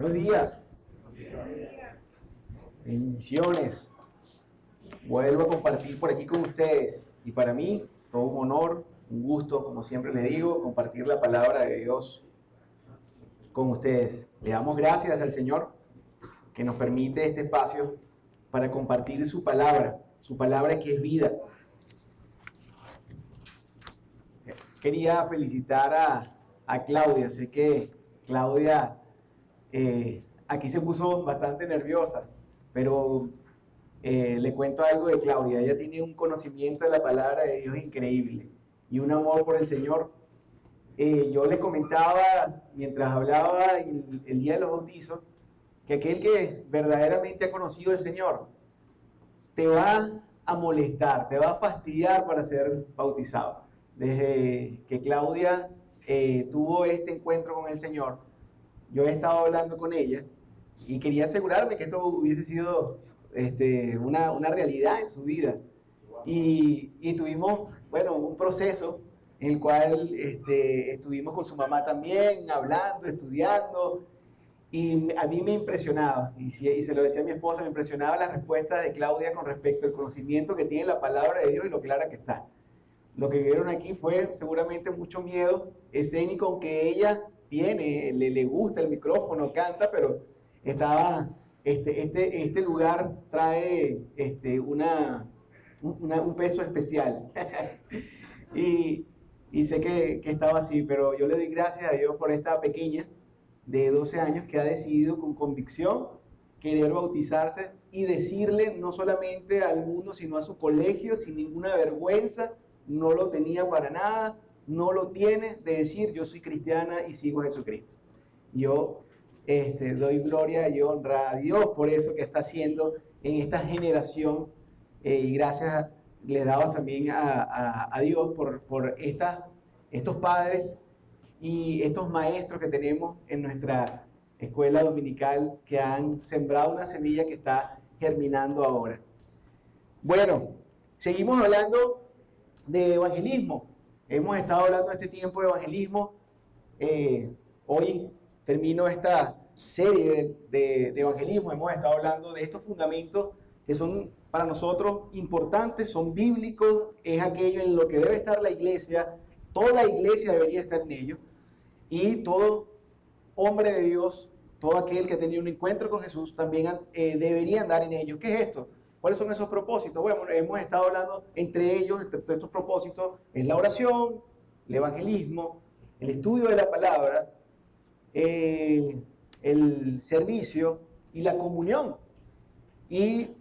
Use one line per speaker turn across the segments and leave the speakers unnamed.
Buenos días. Bendiciones. Vuelvo a compartir por aquí con ustedes. Y para mí, todo un honor, un gusto, como siempre les digo, compartir la palabra de Dios con ustedes. Le damos gracias al Señor que nos permite este espacio para compartir su palabra que es vida. Quería felicitar a Claudia. Sé que Claudia aquí se puso bastante nerviosa, pero le cuento algo de Claudia. Ella tiene un conocimiento de la palabra de Dios increíble y un amor por el Señor. Yo le comentaba mientras hablaba el día de los bautizos que aquel que verdaderamente ha conocido al Señor te va a molestar, te va a fastidiar para ser bautizado. Desde que Claudia tuvo este encuentro con el Señor, yo he estado hablando con ella y quería asegurarme que esto hubiese sido una realidad en su vida. Y tuvimos, bueno, un proceso en el cual estuvimos con su mamá también, hablando, estudiando, y a mí me impresionaba, y se lo decía a mi esposa, me impresionaba la respuesta de Claudia con respecto al conocimiento que tiene la palabra de Dios y lo clara que está. Lo que vieron aquí fue seguramente mucho miedo escénico, aunque ella le gusta el micrófono, canta, pero estaba, este lugar trae un peso especial. y sé que estaba así, pero yo le doy gracias a Dios por esta pequeña de 12 años que ha decidido con convicción querer bautizarse y decirle no solamente al mundo, sino a su colegio, sin ninguna vergüenza. No lo tenía para nada, no lo tiene, de decir yo soy cristiana y sigo a Jesucristo. Yo doy gloria y honra a Dios por eso que está haciendo en esta generación, y gracias le damos también a Dios por estos padres y estos maestros que tenemos en nuestra escuela dominical que han sembrado una semilla que está germinando ahora. Bueno, seguimos hablando de evangelismo. Hemos estado hablando de este tiempo de evangelismo. Hoy termino esta serie de evangelismo. Hemos estado hablando de estos fundamentos que son para nosotros importantes, son bíblicos, es aquello en lo que debe estar la iglesia. Toda la iglesia debería estar en ello. Y todo hombre de Dios, todo aquel que ha tenido un encuentro con Jesús, también debería andar en ello. ¿Qué es esto? ¿Cuáles son esos propósitos? Bueno, hemos estado hablando entre ellos, entre estos propósitos, es la oración, el evangelismo, el estudio de la palabra, el servicio y la comunión. Y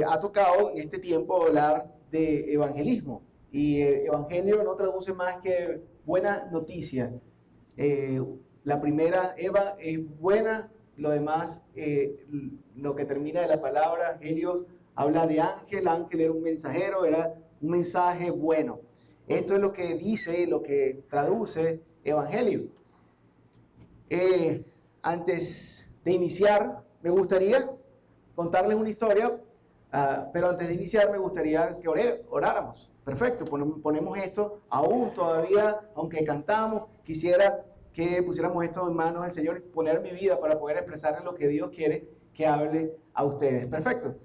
ha tocado en este tiempo hablar de evangelismo. Y evangelio no traduce más que buena noticia. La primera, Eva, es buena, lo demás, lo que termina de la palabra, Helios, habla de ángel, ángel era un mensajero, era un mensaje bueno. Esto es lo que dice, lo que traduce evangelio. Antes de iniciar, me gustaría contarles una historia, pero antes de iniciar me gustaría que oráramos. Perfecto, ponemos esto, aún todavía, aunque cantamos, quisiera que pusiéramos esto en manos del Señor y poner mi vida para poder expresarle lo que Dios quiere que hable a ustedes. Perfecto.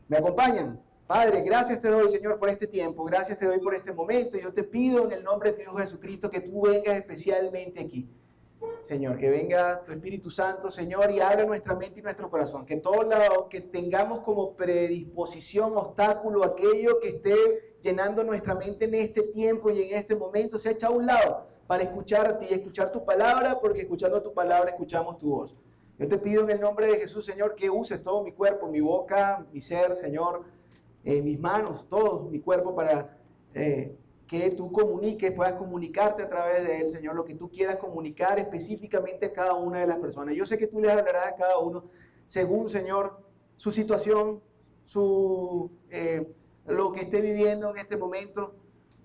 ¿Me acompañan? Padre, gracias te doy, Señor, por este tiempo. Gracias te doy por este momento. Yo te pido en el nombre de tu Hijo Jesucristo que tú vengas especialmente aquí. Señor, que venga tu Espíritu Santo, Señor, y abra nuestra mente y nuestro corazón. Que todo lo que tengamos como predisposición, obstáculo, aquello que esté llenando nuestra mente en este tiempo y en este momento, se echa a un lado para escuchar a ti, escuchar tu palabra, porque escuchando tu palabra escuchamos tu voz. Yo te pido en el nombre de Jesús, Señor, que uses todo mi cuerpo, mi boca, mi ser, Señor, mis manos, todo mi cuerpo para que tú comuniques, puedas comunicarte a través de él, Señor, lo que tú quieras comunicar específicamente a cada una de las personas. Yo sé que tú les hablarás a cada uno según, Señor, su situación, lo que esté viviendo en este momento.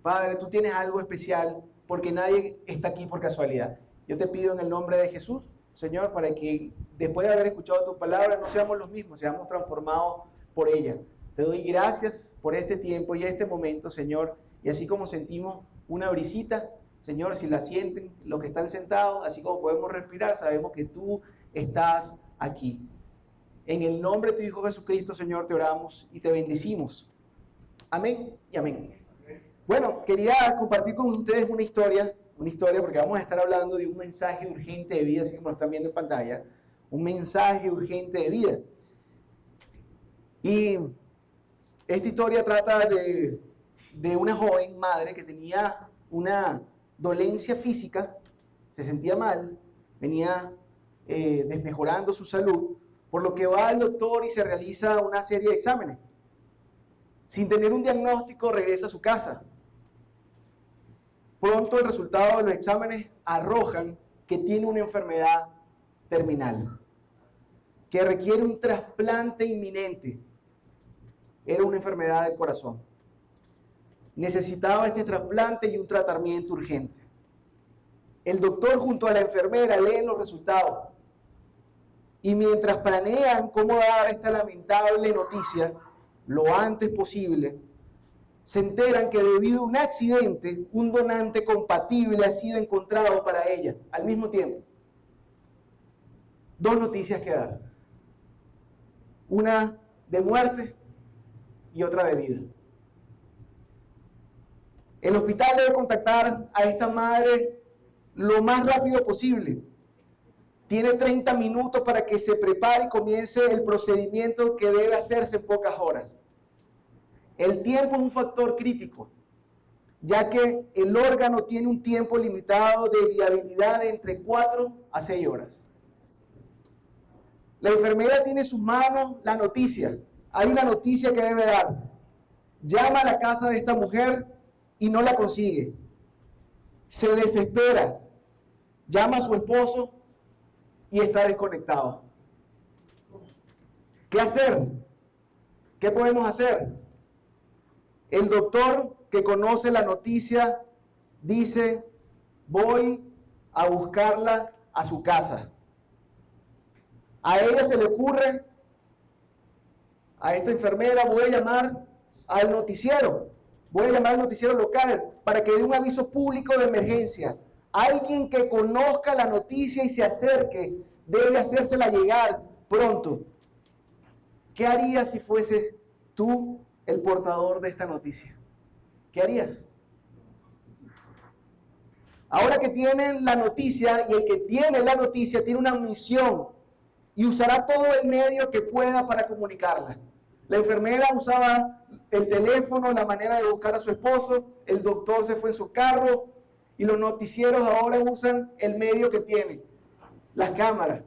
Padre, tú tienes algo especial porque nadie está aquí por casualidad. Yo te pido en el nombre de Jesús, Señor, para que después de haber escuchado tu palabra no seamos los mismos, seamos transformados por ella. Te doy gracias por este tiempo y este momento, Señor, y así como sentimos una brisita, Señor, si la sienten los que están sentados, así como podemos respirar, sabemos que tú estás aquí. En el nombre de tu Hijo Jesucristo, Señor, te oramos y te bendecimos. Amén y amén. Bueno, quería compartir con ustedes una historia porque vamos a estar hablando de un mensaje urgente de vida, así como lo están viendo en pantalla, un mensaje urgente de vida. Y esta historia trata de una joven madre que tenía una dolencia física, se sentía mal, venía desmejorando su salud, por lo que va al doctor y se realiza una serie de exámenes. Sin tener un diagnóstico, regresa a su casa. Pronto el resultado de los exámenes arrojan que tiene una enfermedad terminal, que requiere un trasplante inminente. Era una enfermedad del corazón. Necesitaba este trasplante y un tratamiento urgente. El doctor junto a la enfermera leen los resultados y mientras planean cómo dar esta lamentable noticia lo antes posible, se enteran que debido a un accidente, un donante compatible ha sido encontrado para ella al mismo tiempo. Dos noticias que dar. Una de muerte y otra de vida. El hospital debe contactar a esta madre lo más rápido posible. Tiene 30 minutos para que se prepare y comience el procedimiento que debe hacerse en pocas horas. El tiempo es un factor crítico, ya que el órgano tiene un tiempo limitado de viabilidad de entre 4 a 6 horas. La enfermera tiene en sus manos la noticia. Hay una noticia que debe dar. Llama a la casa de esta mujer y no la consigue. Se desespera. Llama a su esposo y está desconectado. ¿Qué hacer? ¿Qué podemos hacer? El doctor que conoce la noticia dice, voy a buscarla a su casa. A ella se le ocurre, a esta enfermera, voy a llamar al noticiero local para que dé un aviso público de emergencia. Alguien que conozca la noticia y se acerque, debe hacérsela llegar pronto. ¿Qué harías si fuese tú el portador de esta noticia? ¿Qué harías? Ahora que tienen la noticia y el que tiene la noticia tiene una misión y usará todo el medio que pueda para comunicarla. La enfermera usaba el teléfono, la manera de buscar a su esposo, el doctor se fue en su carro y los noticieros ahora usan el medio que tiene, las cámaras,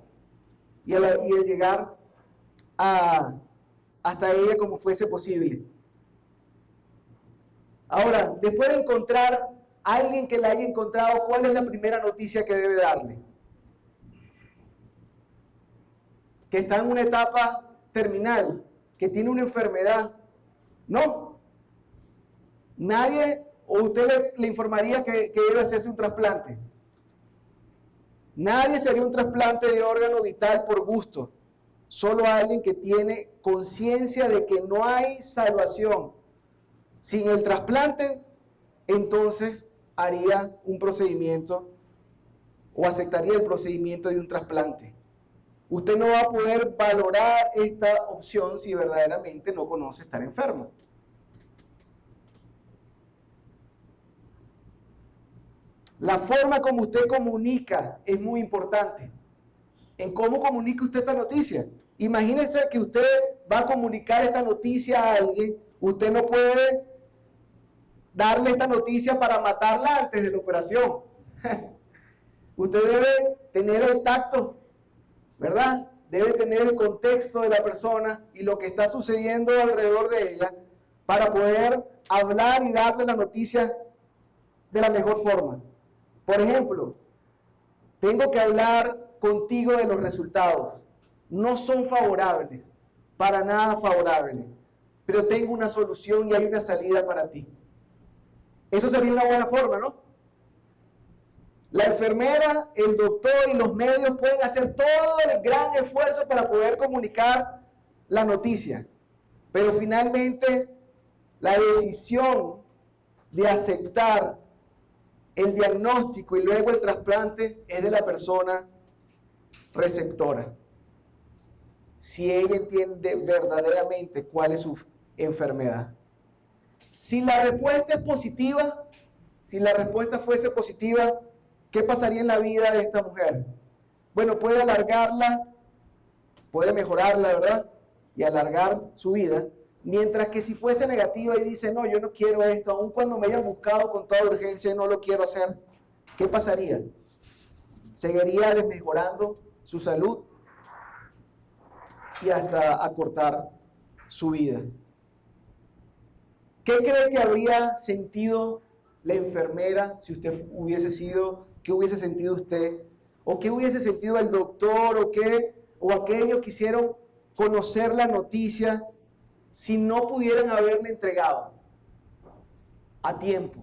y el llegar hasta ella como fuese posible. Ahora, después de encontrar a alguien que la haya encontrado, ¿cuál es la primera noticia que debe darle? Que está en una etapa terminal, que tiene una enfermedad. No. Nadie, o usted le informaría que debe hacerse un trasplante. Nadie se haría un trasplante de órgano vital por gusto. Solo alguien que tiene conciencia de que no hay salvación. Sin el trasplante, entonces haría un procedimiento o aceptaría el procedimiento de un trasplante. Usted no va a poder valorar esta opción si verdaderamente no conoce estar enfermo. La forma como usted comunica es muy importante. En cómo comunica usted esta noticia. Imagínese que usted va a comunicar esta noticia a alguien. Usted no puede darle esta noticia para matarla antes de la operación. Usted debe tener el tacto, ¿verdad? Debe tener el contexto de la persona y lo que está sucediendo alrededor de ella para poder hablar y darle la noticia de la mejor forma. Por ejemplo, tengo que hablar contigo de los resultados. No son favorables, para nada favorables, pero tengo una solución y hay una salida para ti. Eso sería una buena forma, ¿no? La enfermera, el doctor y los medios pueden hacer todo el gran esfuerzo para poder comunicar la noticia. Pero finalmente, la decisión de aceptar el diagnóstico y luego el trasplante es de la persona receptora. Si ella entiende verdaderamente cuál es su enfermedad. Si la respuesta es positiva, si la respuesta fuese positiva, ¿qué pasaría en la vida de esta mujer? Bueno, puede alargarla, puede mejorarla, ¿verdad? Y alargar su vida. Mientras que si fuese negativa y dice, no, yo no quiero esto, aun cuando me hayan buscado con toda urgencia y no lo quiero hacer, ¿qué pasaría? Seguiría desmejorando su salud y hasta acortar su vida. ¿Qué cree que habría sentido la enfermera si usted hubiese sido, qué hubiese sentido usted? ¿O qué hubiese sentido el doctor? ¿O aquellos que quisieron conocer la noticia si no pudieran haberle entregado a tiempo?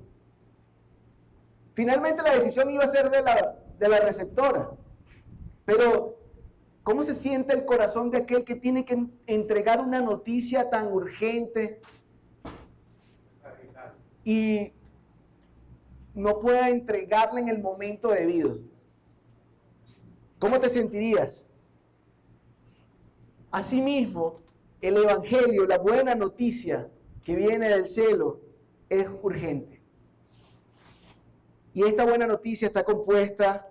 Finalmente la decisión iba a ser de la receptora. Pero, ¿cómo se siente el corazón de aquel que tiene que entregar una noticia tan urgente y no pueda entregarla en el momento debido? ¿Cómo te sentirías? Asimismo, el evangelio, la buena noticia que viene del cielo, es urgente. Y esta buena noticia está compuesta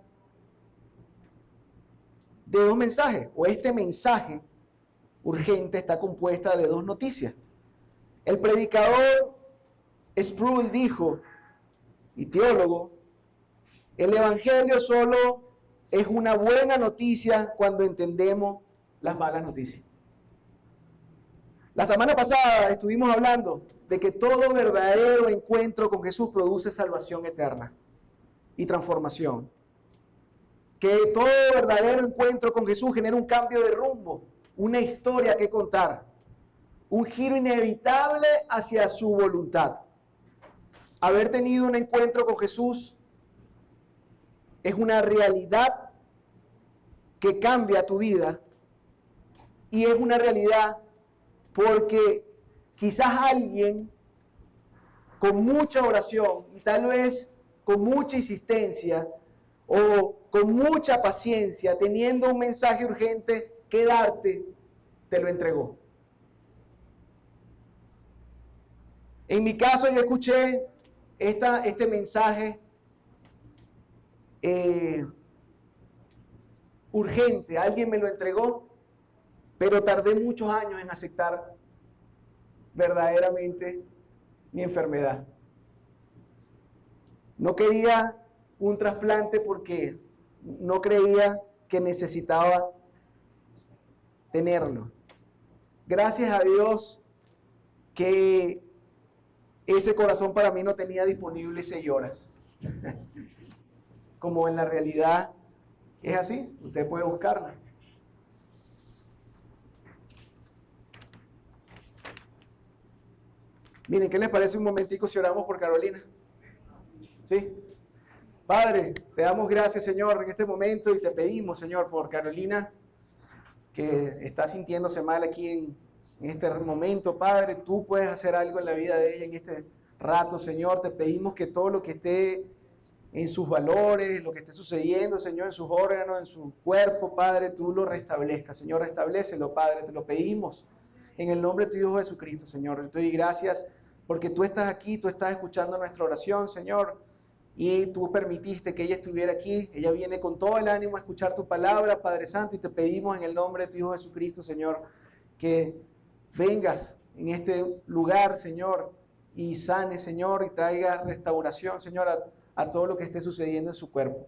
de dos mensajes, o este mensaje urgente está compuesta de dos noticias. El predicador Sproul dijo, y teólogo, el evangelio solo es una buena noticia cuando entendemos las malas noticias. La semana pasada estuvimos hablando de que todo verdadero encuentro con Jesús produce salvación eterna y transformación. Que todo verdadero encuentro con Jesús genera un cambio de rumbo, una historia que contar, un giro inevitable hacia su voluntad. Haber tenido un encuentro con Jesús es una realidad que cambia tu vida, y es una realidad porque quizás alguien con mucha oración y tal vez con mucha insistencia o con mucha paciencia, teniendo un mensaje urgente que darte, te lo entregó. En mi caso, yo escuché este mensaje urgente, alguien me lo entregó, pero tardé muchos años en aceptar verdaderamente mi enfermedad. No quería un trasplante porque no creía que necesitaba tenerlo. Gracias a Dios que ese corazón para mí no tenía disponible 6 horas. Como en la realidad es así, usted puede buscarla. Miren, ¿qué les parece un momentico si oramos por Carolina? ¿Sí? Padre, te damos gracias, Señor, en este momento, y te pedimos, Señor, por Carolina, que está sintiéndose mal aquí en este momento. Padre, tú puedes hacer algo en la vida de ella en este rato, Señor. Te pedimos que todo lo que esté en sus valores, lo que esté sucediendo, Señor, en sus órganos, en su cuerpo, Padre, tú lo restablezcas. Señor, restablécelo, Padre, te lo pedimos en el nombre de tu Hijo Jesucristo, Señor. Te doy gracias porque tú estás aquí, tú estás escuchando nuestra oración, Señor, y tú permitiste que ella estuviera aquí. Ella viene con todo el ánimo a escuchar tu palabra, Padre Santo, y te pedimos en el nombre de tu Hijo Jesucristo, Señor, que vengas en este lugar, Señor, y sane, Señor, y traiga restauración, Señor, a todo lo que esté sucediendo en su cuerpo.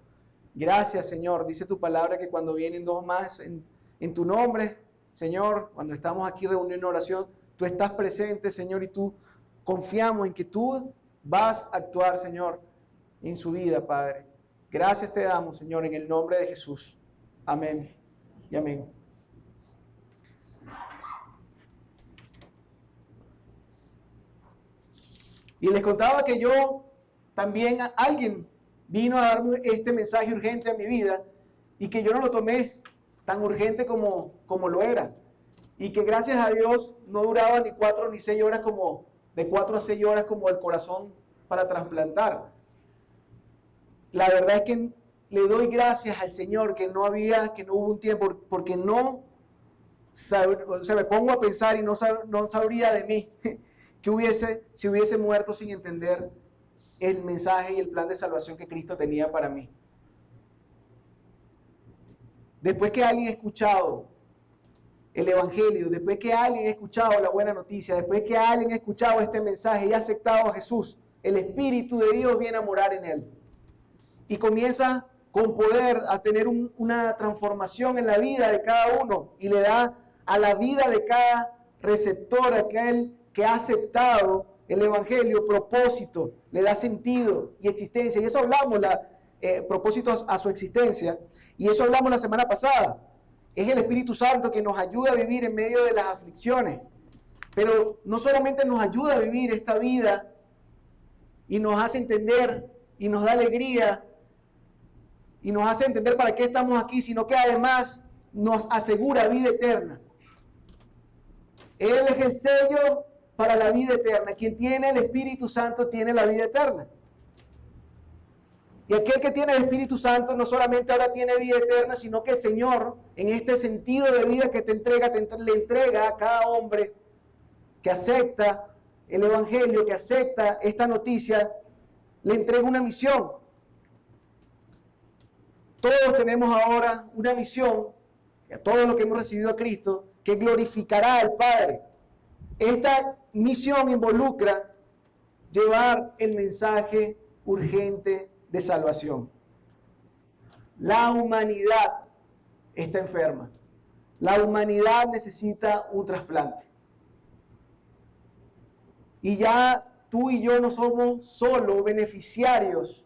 Gracias, Señor. Dice tu palabra que cuando vienen dos más en tu nombre, Señor, cuando estamos aquí reunidos en oración, tú estás presente, Señor, y tú confiamos en que tú vas a actuar, Señor, en su vida, Padre. Gracias te damos, Señor, en el nombre de Jesús. Amén y amén. Y les contaba que yo también, alguien vino a darme este mensaje urgente a mi vida y que yo no lo tomé tan urgente como lo era. Y que gracias a Dios no duraba ni 4 ni 6 horas de 4 a 6 horas como el corazón para trasplantar. La verdad es que le doy gracias al Señor que no hubo un tiempo, porque no, o sea, me pongo a pensar y no sabría de mí si hubiese muerto sin entender el mensaje y el plan de salvación que Cristo tenía para mí. Después que alguien ha escuchado el Evangelio, después que alguien ha escuchado la buena noticia, después que alguien ha escuchado este mensaje y ha aceptado a Jesús, el Espíritu de Dios viene a morar en él. Y comienza con poder a tener una transformación en la vida de cada uno y le da a la vida de cada receptor, aquel que ha aceptado el Evangelio, propósito, le da sentido y existencia. Y eso hablamos, propósito a su existencia. Y eso hablamos la semana pasada. Es el Espíritu Santo que nos ayuda a vivir en medio de las aflicciones. Pero no solamente nos ayuda a vivir esta vida y nos hace entender y nos da alegría y nos hace entender para qué estamos aquí, sino que además nos asegura vida eterna. Él es el sello para la vida eterna. Quien tiene el Espíritu Santo tiene la vida eterna. Y aquel que tiene el Espíritu Santo no solamente ahora tiene vida eterna, sino que el Señor, en este sentido de vida que te entrega, le entrega a cada hombre que acepta el Evangelio, que acepta esta noticia, le entrega una misión. Todos tenemos ahora una misión, a todos los que hemos recibido a Cristo, que glorificará al Padre. Esta misión involucra llevar el mensaje urgente de salvación. La humanidad está enferma. La humanidad necesita un trasplante. Y ya tú y yo no somos solo beneficiarios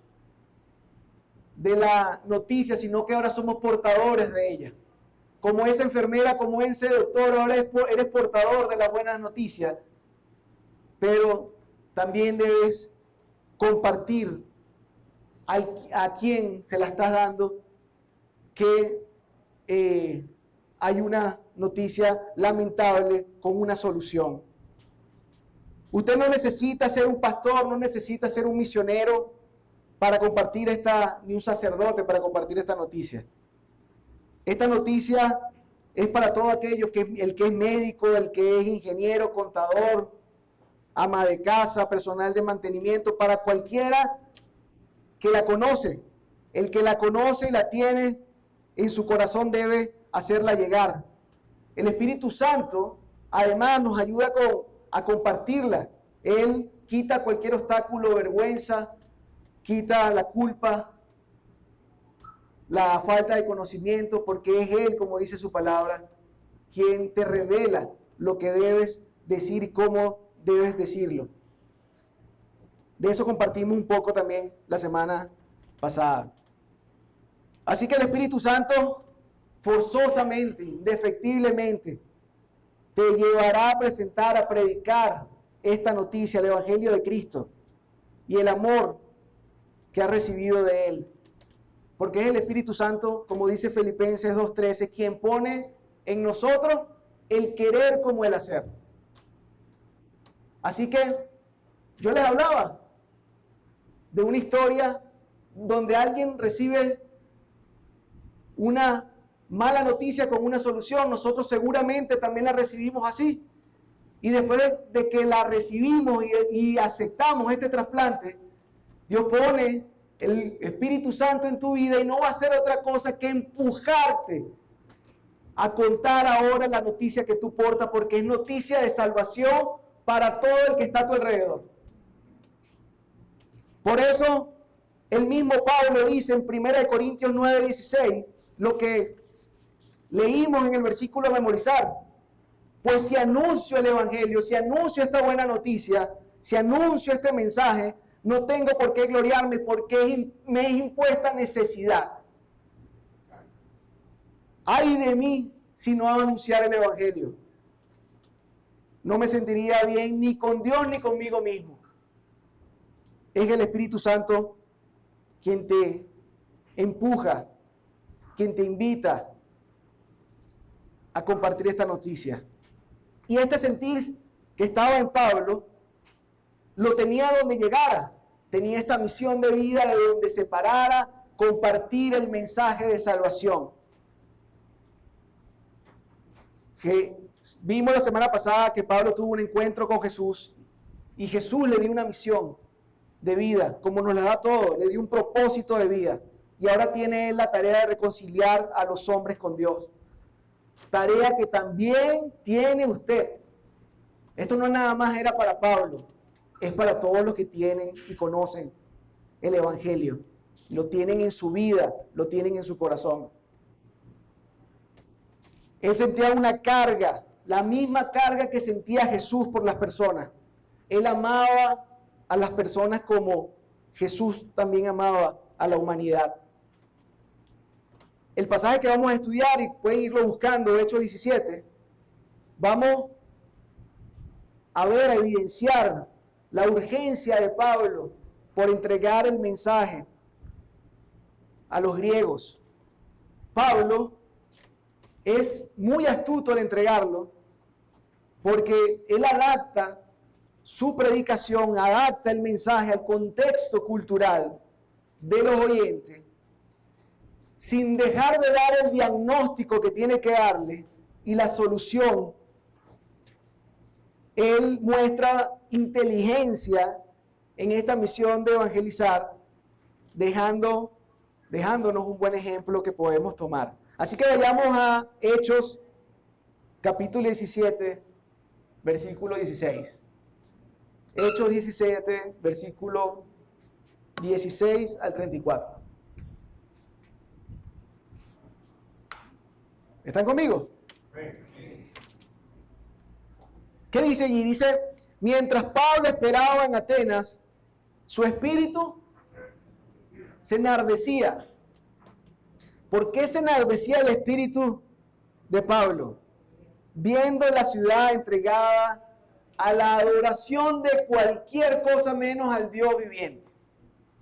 de la noticia, sino que ahora somos portadores de ella. Como esa enfermera, como ese doctor, ahora eres portador de las buenas noticias, pero también debes compartir a quien se la estás dando que hay una noticia lamentable con una solución. Usted no necesita ser un pastor, no necesita ser un misionero para compartir ni un sacerdote para compartir esta noticia. Esta noticia es para todos aquellos, el que es médico, el que es ingeniero, contador, ama de casa, personal de mantenimiento, para cualquiera que la conoce. El que la conoce y la tiene en su corazón debe hacerla llegar. El Espíritu Santo además nos ayuda a compartirla. Él quita cualquier obstáculo, vergüenza, quita la culpa, la falta de conocimiento, porque es Él, como dice su palabra, quien te revela lo que debes decir y cómo debes decirlo. De eso compartimos un poco también la semana pasada. Así que el Espíritu Santo forzosamente, indefectiblemente, te llevará a presentar, a predicar esta noticia, el Evangelio de Cristo y el amor que has recibido de Él. Porque es el Espíritu Santo, como dice Filipenses 2:13, quien pone en nosotros el querer como el hacer. Así que yo les hablaba de una historia donde alguien recibe una mala noticia con una solución. Nosotros seguramente también la recibimos así. Y después de que la recibimos y aceptamos este trasplante, Dios pone el Espíritu Santo en tu vida y no va a hacer otra cosa que empujarte a contar ahora la noticia que tú portas, porque es noticia de salvación para todo el que está a tu alrededor. Por eso, el mismo Pablo dice en 1 Corintios 9:16, lo que leímos en el versículo a memorizar: pues si anuncio el Evangelio, si anuncio esta buena noticia, si anuncio este mensaje, no tengo por qué gloriarme, porque me es impuesta necesidad. Ay de mí si no anunciar el Evangelio. No me sentiría bien ni con Dios ni conmigo mismo. Es el Espíritu Santo quien te empuja, quien te invita a compartir esta noticia. Y este sentir que estaba en Pablo, lo tenía donde llegara. Tenía esta misión de vida de donde se parara, compartir el mensaje de salvación. Que vimos la semana pasada que Pablo tuvo un encuentro con Jesús y Jesús le dio una misión de vida, como nos la da todo, le dio un propósito de vida. Y ahora tiene él la tarea de reconciliar a los hombres con Dios. Tarea que también tiene usted. Esto no nada más era para Pablo, es para todos los que tienen y conocen el Evangelio. Lo tienen en su vida, lo tienen en su corazón. Él sentía una carga, la misma carga que sentía Jesús por las personas. Él amaba a las personas como Jesús también amaba a la humanidad. El pasaje que vamos a estudiar, y pueden irlo buscando, Hechos 17, vamos a ver, a evidenciar la urgencia de Pablo por entregar el mensaje a los griegos. Pablo es muy astuto al entregarlo porque él adapta su predicación, adapta el mensaje al contexto cultural de los oyentes, sin dejar de dar el diagnóstico que tiene que darle y la solución. Él muestra inteligencia en esta misión de evangelizar, dejándonos un buen ejemplo que podemos tomar. Así que vayamos a Hechos, capítulo 17, versículo 16. Hechos 17, versículo 16 al 34. ¿Están conmigo? ¿Qué dice allí? Dice, mientras Pablo esperaba en Atenas, su espíritu se enardecía. ¿Por qué se enardecía el espíritu de Pablo? Viendo la ciudad entregada a la adoración de cualquier cosa menos al Dios viviente.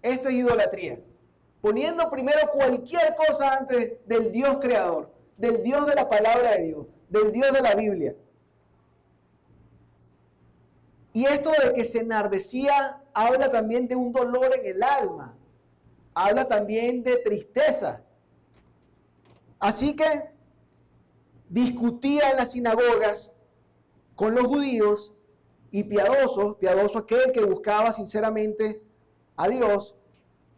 Esto es idolatría. Poniendo primero cualquier cosa antes del Dios creador, del Dios de la palabra de Dios, del Dios de la Biblia. Y esto de que se enardecía habla también de un dolor en el alma. Habla también de tristeza. Así que discutía en las sinagogas con los judíos y piadoso aquel que buscaba sinceramente a Dios,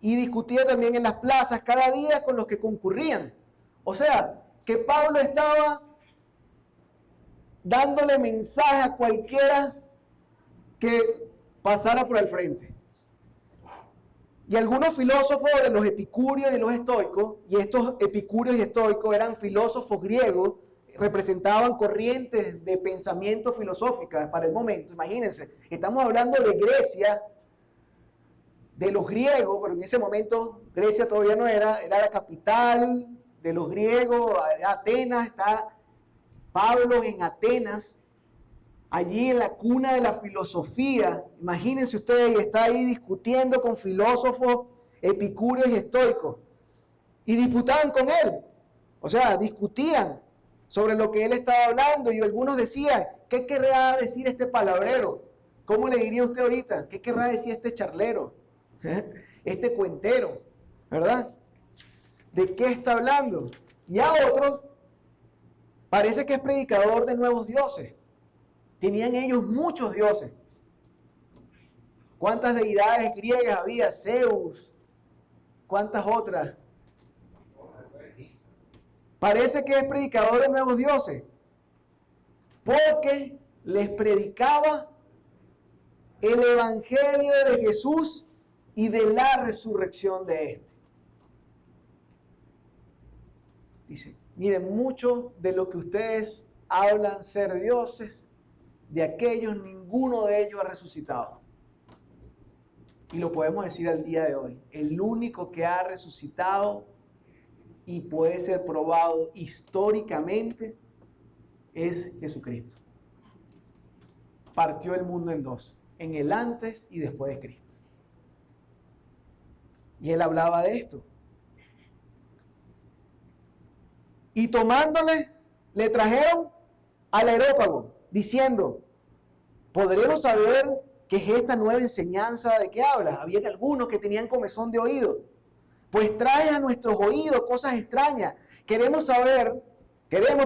y discutía también en las plazas cada día con los que concurrían. O sea, que Pablo estaba dándole mensaje a cualquiera que pasara por el frente. Y algunos filósofos de los epicúreos y los estoicos, y estos epicúreos y estoicos eran filósofos griegos, representaban corrientes de pensamiento filosóficas para el momento. Imagínense, estamos hablando de Grecia, de los griegos, pero en ese momento Grecia todavía no era la capital de los griegos, era Atenas, está Pablo en Atenas, allí en la cuna de la filosofía. Imagínense ustedes, está ahí discutiendo con filósofos epicúreos y estoicos, y disputaban con él, o sea, discutían sobre lo que él estaba hablando, y algunos decían, ¿qué querrá decir este palabrero? ¿Cómo le diría usted ahorita? ¿Qué querrá decir este charlero? Este cuentero, ¿verdad? ¿De qué está hablando? Y a otros parece que es predicador de nuevos dioses. Tenían ellos muchos dioses. ¿Cuántas deidades griegas había? Zeus. ¿Cuántas otras? Parece que es predicador de nuevos dioses, porque les predicaba el evangelio de Jesús y de la resurrección de éste. Dice, miren, mucho de lo que ustedes hablan ser dioses, de aquellos ninguno de ellos ha resucitado. Y lo podemos decir al día de hoy. El único que ha resucitado y puede ser probado históricamente es Jesucristo. Partió el mundo en dos, en el antes y después de Cristo. Y él hablaba de esto. Y tomándole, le trajeron al Areópago, diciendo, ¿podremos saber qué es esta nueva enseñanza de qué habla? Había algunos que tenían comezón de oído, pues trae a nuestros oídos cosas extrañas. Queremos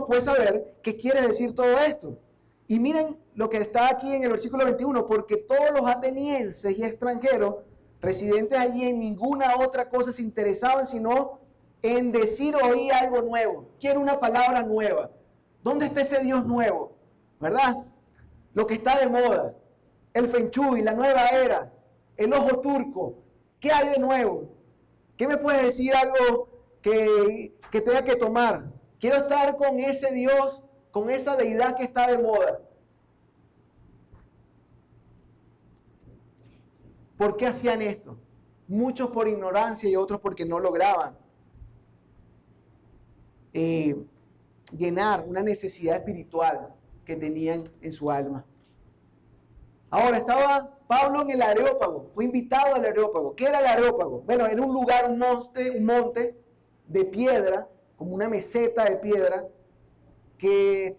pues saber qué quiere decir todo esto. Y miren lo que está aquí en el versículo 21, porque todos los atenienses y extranjeros residentes allí en ninguna otra cosa se interesaban sino en decir o oír algo nuevo. Quiero una palabra nueva. ¿Dónde está ese Dios nuevo? ¿Verdad? Lo que está de moda, el Feng Shui, la nueva era, el ojo turco. ¿Qué hay de nuevo? ¿Qué me puedes decir algo que tenga que tomar? Quiero estar con ese Dios, con esa deidad que está de moda. ¿Por qué hacían esto? Muchos por ignorancia y otros porque no lograban llenar una necesidad espiritual que tenían en su alma. Ahora, estaba Pablo en el Areópago, fue invitado al Areópago. ¿Qué era el Areópago? Bueno, era un lugar, un monte de piedra, como una meseta de piedra, que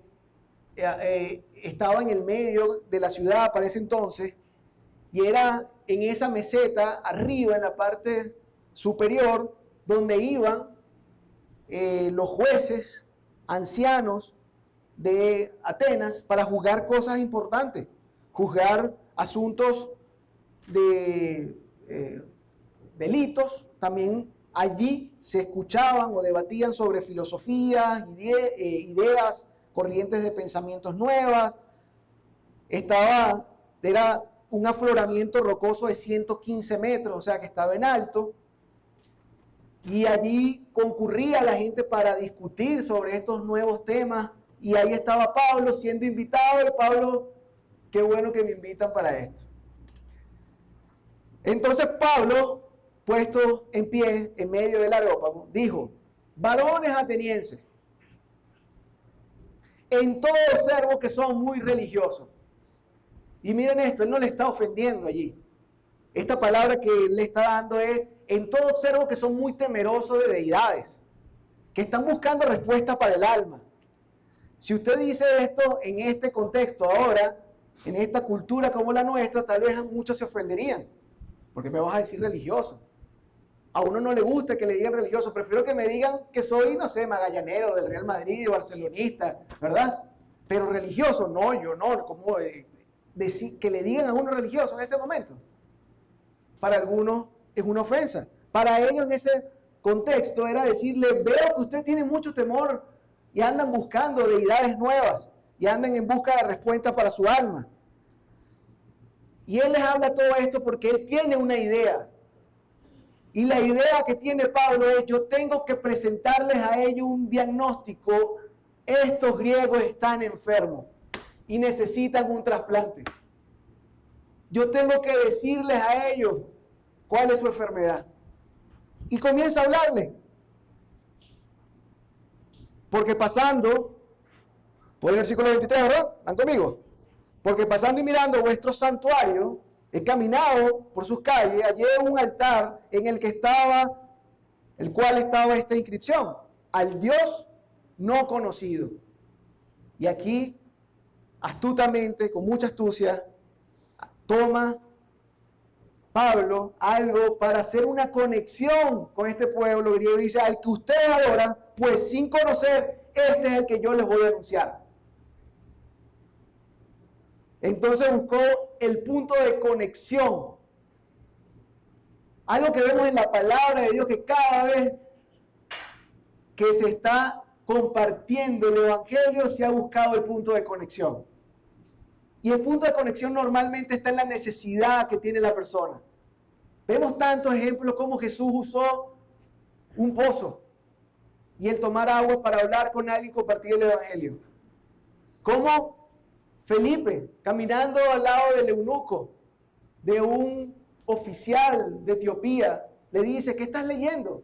estaba en el medio de la ciudad para ese entonces, y era en esa meseta, arriba, en la parte superior, donde iban los jueces, ancianos de Atenas, para juzgar cosas importantes, juzgar asuntos de delitos. También allí se escuchaban o debatían sobre filosofías, ideas, corrientes de pensamientos nuevas. Era un afloramiento rocoso de 115 metros, o sea que estaba en alto. Y allí concurría la gente para discutir sobre estos nuevos temas. Y ahí estaba Pablo siendo invitado. Y Pablo, qué bueno que me invitan para esto. Entonces Pablo, puesto en pie en medio del Areópago, dijo: varones atenienses, en todo observo que son muy religiosos. Y miren esto, él no le está ofendiendo allí. Esta palabra que él le está dando es: en todo observo que son muy temerosos de deidades, que están buscando respuestas para el alma. Si usted dice esto en este contexto ahora, en esta cultura como la nuestra, tal vez muchos se ofenderían, porque me vas a decir religioso. A uno no le gusta que le digan religioso, prefiero que me digan que soy, no sé, magallanero del Real Madrid, barcelonista, ¿verdad? Pero religioso, no, yo no, ¿cómo decir que le digan a uno religioso en este momento? Para algunos es una ofensa. Para ellos en ese contexto era decirle: veo que usted tiene mucho temor y andan buscando deidades nuevas y andan en busca de respuestas para su alma. Y él les habla todo esto porque él tiene una idea. Y la idea que tiene Pablo es: yo tengo que presentarles a ellos un diagnóstico. Estos griegos están enfermos y necesitan un trasplante. Yo tengo que decirles a ellos cuál es su enfermedad. Y comienza a hablarles. Porque pasando, por el versículo 23, ¿verdad? ¿Van conmigo? Porque pasando y mirando vuestro santuario, he caminado por sus calles, hallé un altar en el cual estaba esta inscripción: al Dios no conocido. Y aquí, astutamente, con mucha astucia, toma Pablo algo para hacer una conexión con este pueblo griego. Dice: al que ustedes adoran, pues sin conocer, este es el que yo les voy a anunciar. Entonces buscó el punto de conexión. Algo que vemos en la palabra de Dios, que cada vez que se está compartiendo el evangelio se ha buscado el punto de conexión. Y el punto de conexión normalmente está en la necesidad que tiene la persona. Vemos tantos ejemplos como Jesús usó un pozo y el tomar agua para hablar con alguien y compartir el evangelio. Como Felipe, caminando al lado del eunuco, de un oficial de Etiopía, le dice: ¿qué estás leyendo?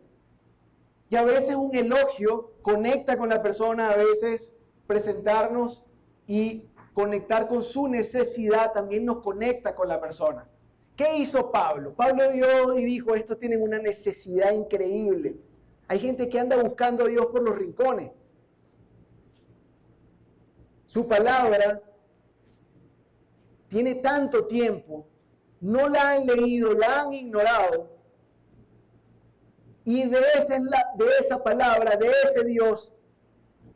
Y a veces un elogio conecta con la persona, a veces presentarnos y conectar con su necesidad también nos conecta con la persona. ¿Qué hizo Pablo? Pablo vio y dijo: estos tienen una necesidad increíble. Hay gente que anda buscando a Dios por los rincones. Su palabra tiene tanto tiempo, no la han leído, la han ignorado, Y de esa palabra, de ese Dios,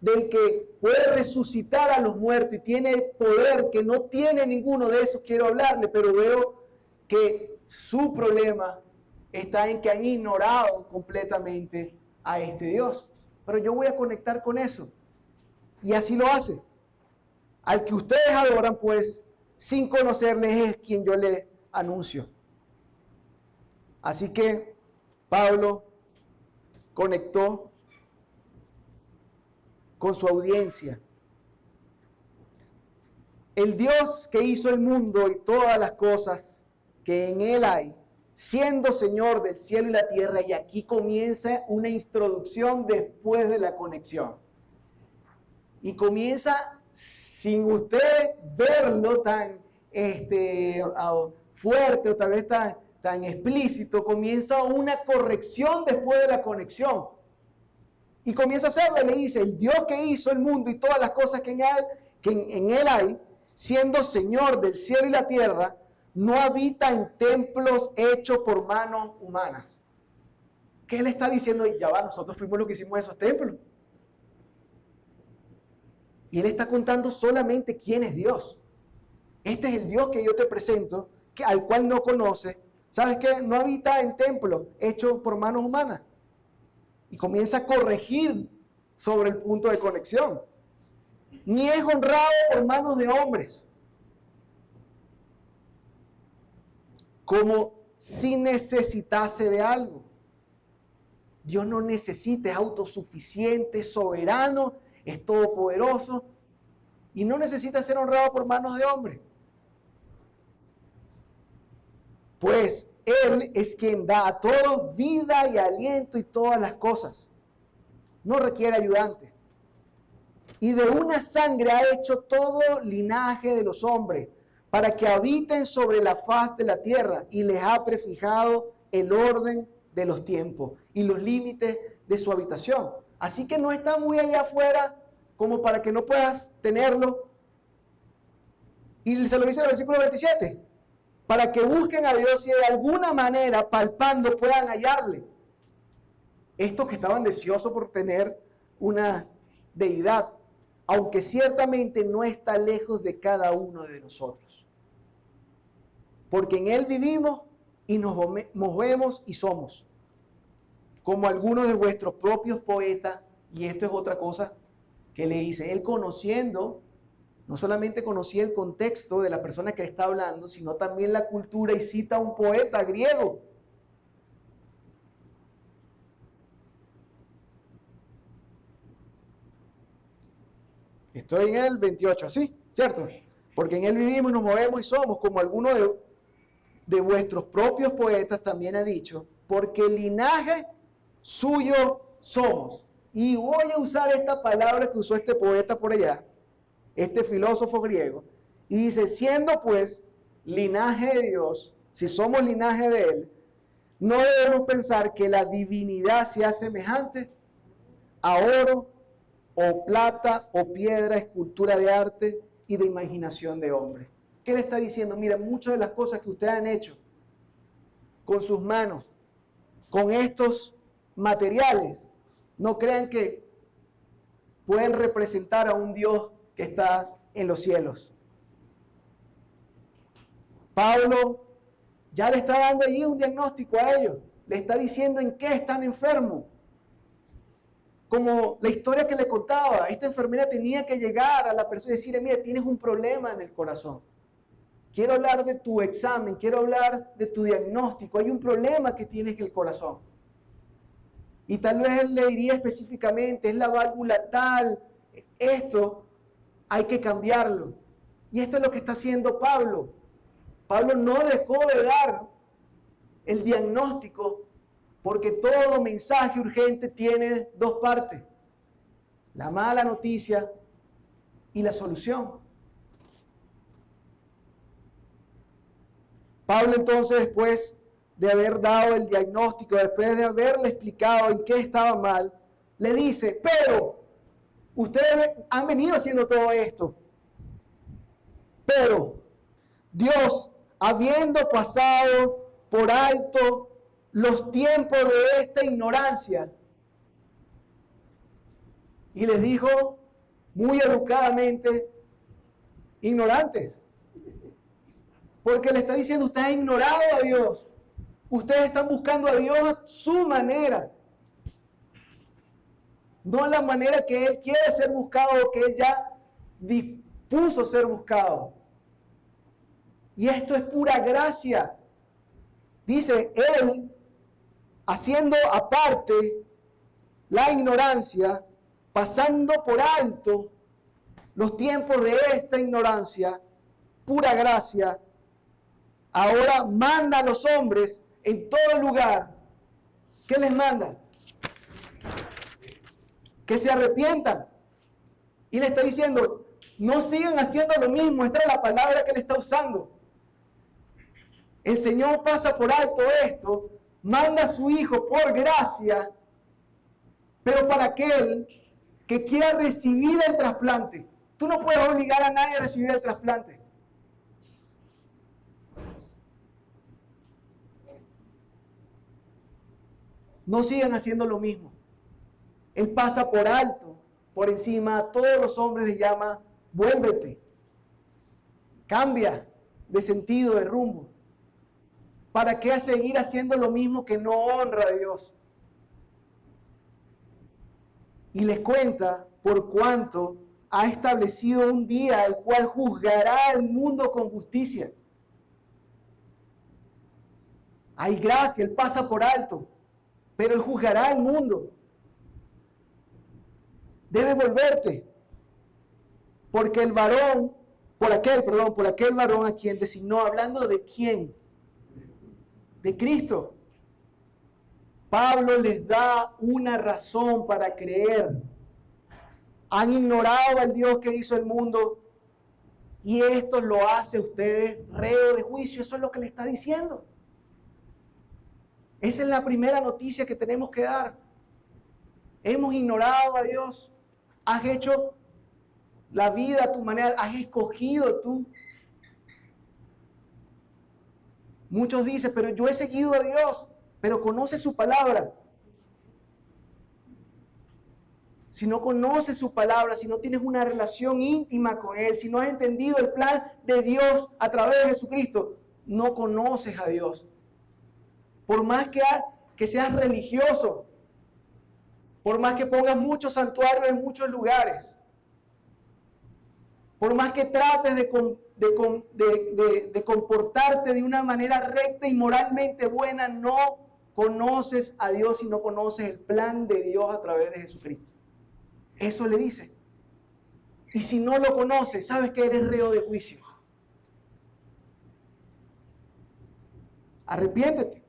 del que puede resucitar a los muertos y tiene poder que no tiene ninguno de esos, quiero hablarle, pero veo que su problema está en que han ignorado completamente a este Dios. Pero yo voy a conectar con eso. Y así lo hace. Al que ustedes adoran, pues, sin conocerles, es quien yo les anuncio. Así que Pablo conectó con su audiencia. El Dios que hizo el mundo y todas las cosas que en él hay, siendo Señor del cielo y la tierra, y aquí comienza una introducción después de la conexión. Y comienza, sin usted verlo tan fuerte o tal vez tan explícito, comienza una corrección después de la conexión. Y comienza a hacerlo, le dice, el Dios que hizo el mundo y todas las cosas que en él hay, siendo Señor del cielo y la tierra, no habita en templos hechos por manos humanas. ¿Qué él está diciendo? Ya va, nosotros fuimos los que hicimos esos templos. Y él está contando solamente quién es Dios. Este es el Dios que yo te presento, al cual no conoces. ¿Sabes qué? No habita en templos hechos por manos humanas. Y comienza a corregir sobre el punto de conexión. Ni es honrado por manos de hombres. Como si necesitase de algo. Dios no necesita, es autosuficiente, es soberano, es todopoderoso y no necesita ser honrado por manos de hombres. Pues Él es quien da a todos vida y aliento y todas las cosas. No requiere ayudante. Y de una sangre ha hecho todo linaje de los hombres, para que habiten sobre la faz de la tierra, y les ha prefijado el orden de los tiempos y los límites de su habitación. Así que no está muy allá afuera como para que no puedas tenerlo. Y se lo dice en el versículo 27. Para que busquen a Dios y de alguna manera, palpando, puedan hallarle. Estos que estaban deseosos por tener una deidad, aunque ciertamente no está lejos de cada uno de nosotros. Porque en Él vivimos y nos movemos y somos. Como algunos de vuestros propios poetas, y esto es otra cosa que le dice, él conociendo, no solamente conocía el contexto de la persona que está hablando, sino también la cultura, y cita a un poeta griego. Estoy en el 28, ¿sí? ¿Cierto? Porque en él vivimos, nos movemos y somos, como algunos de vuestros propios poetas también ha dicho, porque el linaje suyo somos. Y voy a usar esta palabra que usó este poeta por allá, este filósofo griego, y dice, siendo pues linaje de Dios, si somos linaje de Él, no debemos pensar que la divinidad sea semejante a oro o plata o piedra, escultura de arte y de imaginación de hombre. ¿Qué le está diciendo? Mira, muchas de las cosas que ustedes han hecho con sus manos, con estos materiales, no crean que pueden representar a un Dios que está en los cielos. Pablo ya le está dando allí un diagnóstico a ellos. Le está diciendo en qué están enfermos. Como la historia que le contaba, esta enfermera tenía que llegar a la persona y decirle, mira, tienes un problema en el corazón. Quiero hablar de tu examen, quiero hablar de tu diagnóstico. Hay un problema que tienes en el corazón. Y tal vez él le diría específicamente, es la válvula tal, esto hay que cambiarlo. Y esto es lo que está haciendo Pablo. Pablo no dejó de dar el diagnóstico porque todo mensaje urgente tiene dos partes. La mala noticia y la solución. Pablo entonces, después de haber dado el diagnóstico, después de haberle explicado en qué estaba mal, le dice, pero ustedes han venido haciendo todo esto, pero Dios, habiendo pasado por alto los tiempos de esta ignorancia. Y les dijo muy educadamente, ignorantes. Porque le está diciendo, ustedes han ignorado a Dios. Ustedes están buscando a Dios a su manera. No a la manera que Él quiere ser buscado o que Él ya dispuso ser buscado. Y esto es pura gracia. Dice, Él, haciendo aparte la ignorancia, pasando por alto los tiempos de esta ignorancia, pura gracia, ahora manda a los hombres en todo lugar. ¿Qué les manda? Que se arrepientan. Y le está diciendo, no sigan haciendo lo mismo. Esta es la palabra que él está usando. El Señor pasa por alto esto, manda a su Hijo por gracia, pero para aquel que quiera recibir el trasplante. Tú no puedes obligar a nadie a recibir el trasplante. No sigan haciendo lo mismo. Él pasa por alto, por encima, a todos los hombres les llama, vuélvete, cambia de sentido, de rumbo. ¿Para qué seguir haciendo lo mismo que no honra a Dios? Y les cuenta por cuánto ha establecido un día el cual juzgará al mundo con justicia. Hay gracia, Él pasa por alto, pero Él juzgará al mundo. Debes volverte, porque el varón, por aquel varón a quien designó, hablando de quién, de Cristo. Pablo les da una razón para creer. Han ignorado al Dios que hizo el mundo y esto lo hace a ustedes reo de juicio. Eso es lo que le está diciendo. Esa es la primera noticia que tenemos que dar. Hemos ignorado a Dios. Has hecho la vida a tu manera. Has escogido tú. Muchos dicen, pero yo he seguido a Dios, pero conoce su palabra. Si no conoces su palabra, si no tienes una relación íntima con Él, si no has entendido el plan de Dios a través de Jesucristo, no conoces a Dios. Por más que seas religioso, por más que pongas muchos santuarios en muchos lugares, por más que trates de comportarte de una manera recta y moralmente buena, no conoces a Dios y no conoces el plan de Dios a través de Jesucristo. Eso le dice. Y si no lo conoces, sabes que eres reo de juicio. Arrepiéntete.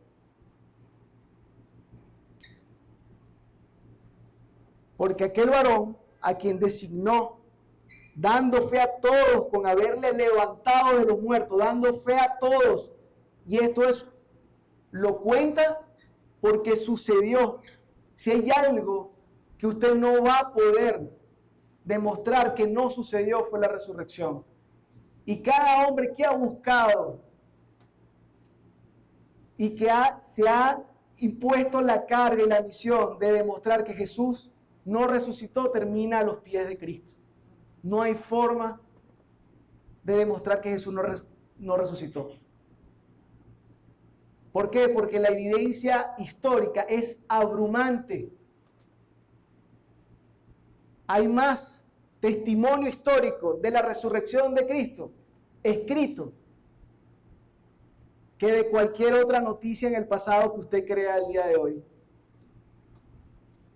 Porque aquel varón a quien designó, dando fe a todos, con haberle levantado de los muertos, dando fe a todos, y esto es, lo cuenta porque sucedió. Si hay algo que usted no va a poder demostrar que no sucedió, fue la resurrección. Y cada hombre que ha buscado y que se ha impuesto la carga y la misión de demostrar que Jesús no resucitó, termina a los pies de Cristo. No hay forma de demostrar que Jesús no resucitó. ¿Por qué? Porque la evidencia histórica es abrumante. Hay más testimonio histórico de la resurrección de Cristo escrito que de cualquier otra noticia en el pasado que usted crea el día de hoy.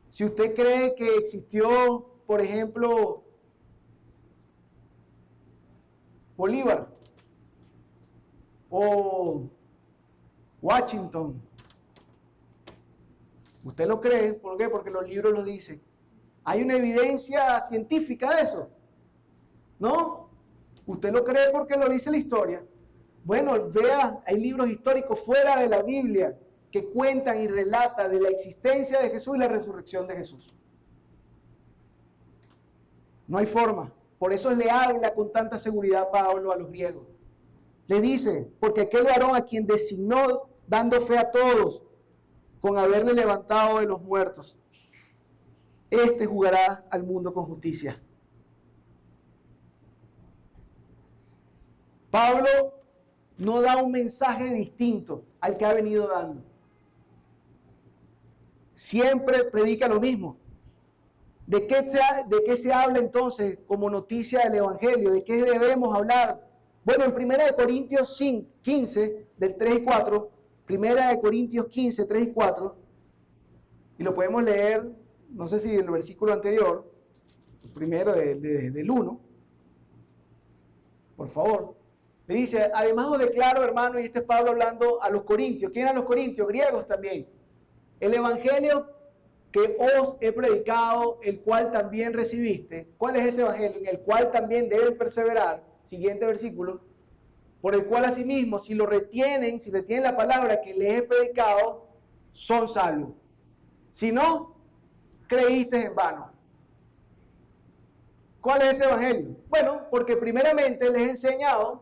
Si usted cree que existió, por ejemplo, Bolívar o Washington, usted lo cree, ¿por qué? Porque los libros lo dicen. ¿Hay una evidencia científica de eso? ¿No? Usted lo cree porque lo dice la historia. Bueno, vea, hay libros históricos fuera de la Biblia que cuentan y relatan de la existencia de Jesús y la resurrección de Jesús. No hay forma. Por eso le habla con tanta seguridad Pablo a los griegos. Le dice, porque aquel varón a quien designó, dando fe a todos, con haberle levantado de los muertos. Este juzgará al mundo con justicia. Pablo no da un mensaje distinto al que ha venido dando. Siempre predica lo mismo. ¿De qué se habla entonces como noticia del Evangelio? ¿De qué debemos hablar? Bueno, en 1 Corintios 15, del 3 y 4, 1 Corintios 15, 3 y 4, y lo podemos leer, no sé si en el versículo anterior, primero del 1, por favor. Le dice, además os declaro, hermano, y este es Pablo hablando a los corintios. ¿Quién eran los corintios? Griegos también. El evangelio que os he predicado, el cual también recibiste. ¿Cuál es ese evangelio? En el cual también deben perseverar. Siguiente versículo. Por el cual asimismo, si retienen la palabra que les he predicado, son salvos. Si no, creíste en vano. ¿Cuál es ese evangelio? Bueno, porque primeramente les he enseñado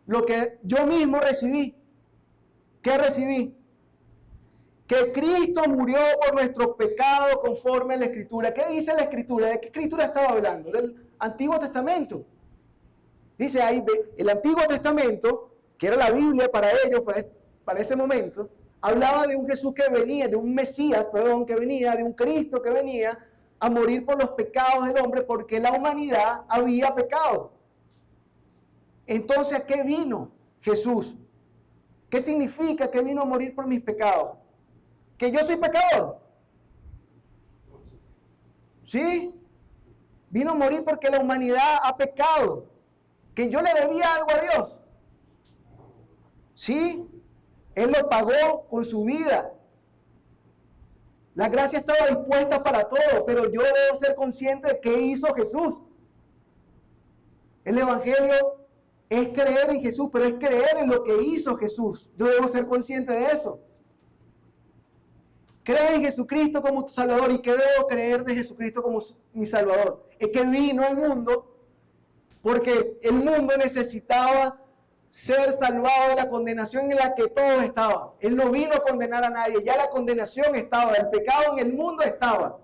lo que yo mismo recibí. ¿Qué recibí? Que Cristo murió por nuestros pecados conforme a la Escritura. ¿Qué dice la Escritura? ¿De qué Escritura estaba hablando? Del Antiguo Testamento. Dice ahí, el Antiguo Testamento, que era la Biblia para ellos, para ese momento, hablaba de un Jesús que venía, de un Mesías, que venía, de un Cristo que venía a morir por los pecados del hombre, porque la humanidad había pecado. Entonces, ¿a qué vino Jesús? ¿Qué significa que vino a morir por mis pecados? ¿Que yo soy pecador? ¿Sí? Vino a morir porque la humanidad ha pecado. ¿Que yo le debía algo a Dios? ¿Sí? Él lo pagó con su vida. La gracia estaba dispuesta para todo, pero yo debo ser consciente de qué hizo Jesús. El Evangelio es creer en Jesús, pero es creer en lo que hizo Jesús. Yo debo ser consciente de eso. Cree en Jesucristo como tu Salvador. ¿Y qué debo creer de Jesucristo como mi Salvador? Es que vino al mundo porque el mundo necesitaba ser salvado de la condenación en la que todos estaban. Él no vino a condenar a nadie, ya la condenación estaba, el pecado en el mundo estaba.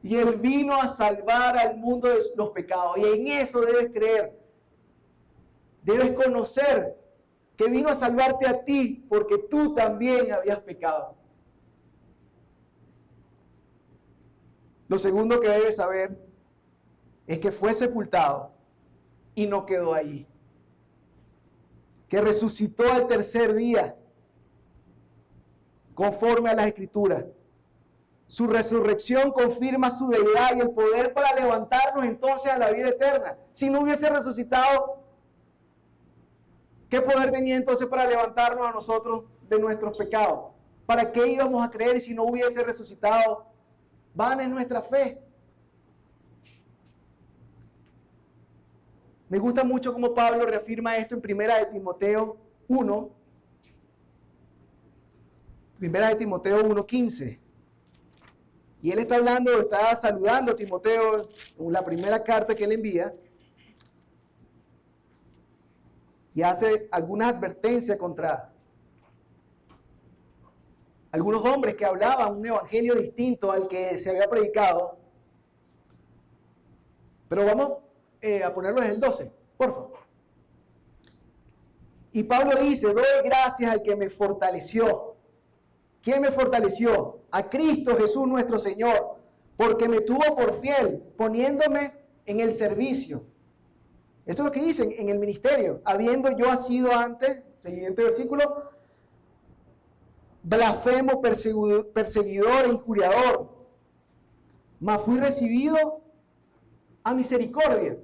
Y Él vino a salvar al mundo de los pecados. Y en eso debes creer. Debes conocer que vino a salvarte a ti porque tú también habías pecado. Lo segundo que debes saber es que fue sepultado y no quedó allí. Que resucitó al tercer día, conforme a las Escrituras. Su resurrección confirma su deidad y el poder para levantarnos entonces a la vida eterna. Si no hubiese resucitado, ¿qué poder tenía entonces para levantarnos a nosotros de nuestros pecados? ¿Para qué íbamos a creer si no hubiese resucitado? Vana es nuestra fe. Me gusta mucho cómo Pablo reafirma esto en 1 Timoteo 1. 1 Timoteo 1:15. Y él está saludando a Timoteo en la primera carta que él envía. Y hace algunas advertencias contra algunos hombres que hablaban un evangelio distinto al que se había predicado. Pero vamos a ponerlo en el 12, por favor. Y Pablo dice, doy gracias al que me fortaleció. ¿Quién me fortaleció? A Cristo Jesús nuestro Señor, porque me tuvo por fiel, poniéndome en el servicio. Esto es lo que dicen en el ministerio. Habiendo yo sido antes, siguiente versículo, blasfemo, perseguidor e injuriador, mas fui recibido a misericordia.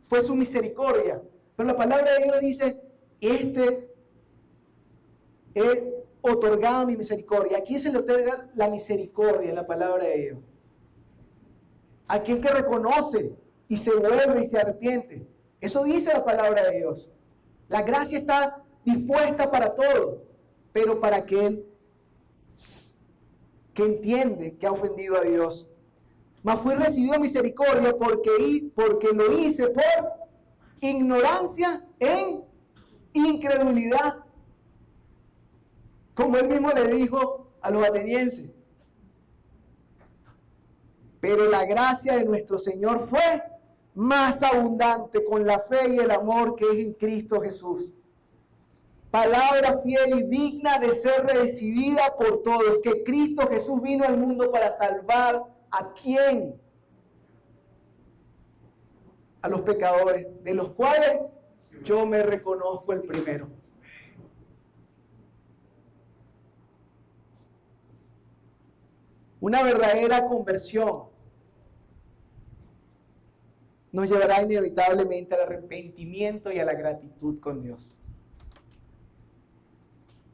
Fue su misericordia. Pero la palabra de Dios dice, he otorgado mi misericordia. ¿A quién se le otorga la misericordia en la palabra de Dios? A aquel que reconoce y se vuelve y se arrepiente. Eso dice la palabra de Dios. La gracia está dispuesta para todo, pero para aquel que entiende que ha ofendido a Dios. Mas fui recibido misericordia porque lo hice por ignorancia en incredulidad. Como él mismo le dijo a los atenienses. Pero la gracia de nuestro Señor fue más abundante con la fe y el amor que es en Cristo Jesús. Palabra fiel y digna de ser recibida por todos, que Cristo Jesús vino al mundo para salvar ¿a quién? A los pecadores, de los cuales yo me reconozco el primero. Una verdadera conversión nos llevará inevitablemente al arrepentimiento y a la gratitud con Dios.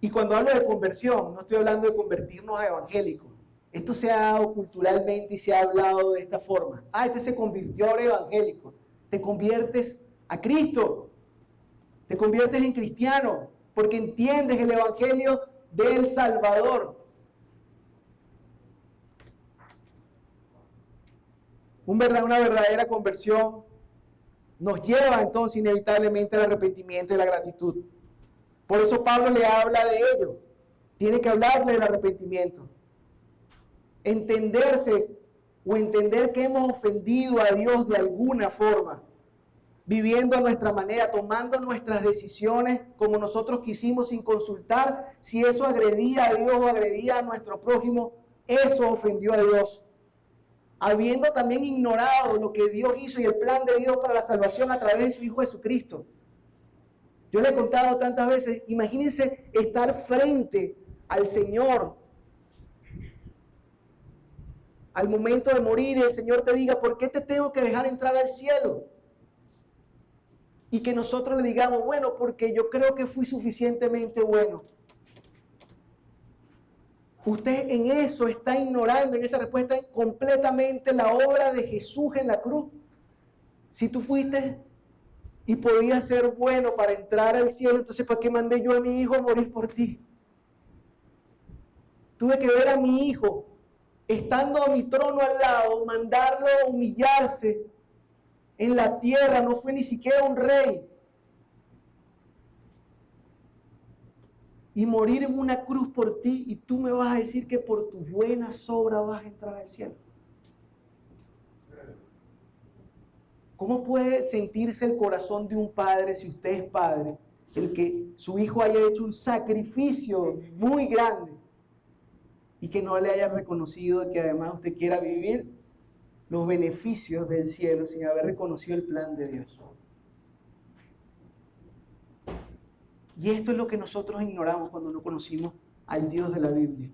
Y cuando hablo de conversión, no estoy hablando de convertirnos a evangélicos. Esto se ha dado culturalmente y se ha hablado de esta forma. Este se convirtió ahora evangélico. Te conviertes a Cristo. Te conviertes en cristiano porque entiendes el evangelio del Salvador. Una verdadera conversión nos lleva entonces inevitablemente al arrepentimiento y la gratitud. Por eso Pablo le habla de ello. Tiene que hablarle del arrepentimiento. Entenderse o entender que hemos ofendido a Dios de alguna forma, viviendo a nuestra manera, tomando nuestras decisiones como nosotros quisimos sin consultar si eso agredía a Dios o agredía a nuestro prójimo, eso ofendió a Dios. Habiendo también ignorado lo que Dios hizo y el plan de Dios para la salvación a través de su Hijo Jesucristo. Yo le he contado tantas veces, imagínense estar frente al Señor al momento de morir y el Señor te diga, ¿por qué te tengo que dejar entrar al cielo? Y que nosotros le digamos, bueno, porque yo creo que fui suficientemente bueno. Usted en eso está ignorando, en esa respuesta, completamente la obra de Jesús en la cruz. Si tú fuiste y podías ser bueno para entrar al cielo, entonces ¿para qué mandé yo a mi hijo a morir por ti? Tuve que ver a mi hijo, estando a mi trono al lado, mandarlo a humillarse en la tierra, no fue ni siquiera un rey. Y morir en una cruz por ti, y tú me vas a decir que por tus buenas obras vas a entrar al cielo. ¿Cómo puede sentirse el corazón de un padre, si usted es padre, el que su hijo haya hecho un sacrificio muy grande y que no le haya reconocido que además usted quiera vivir los beneficios del cielo sin haber reconocido el plan de Dios? Y esto es lo que nosotros ignoramos cuando no conocimos al Dios de la Biblia.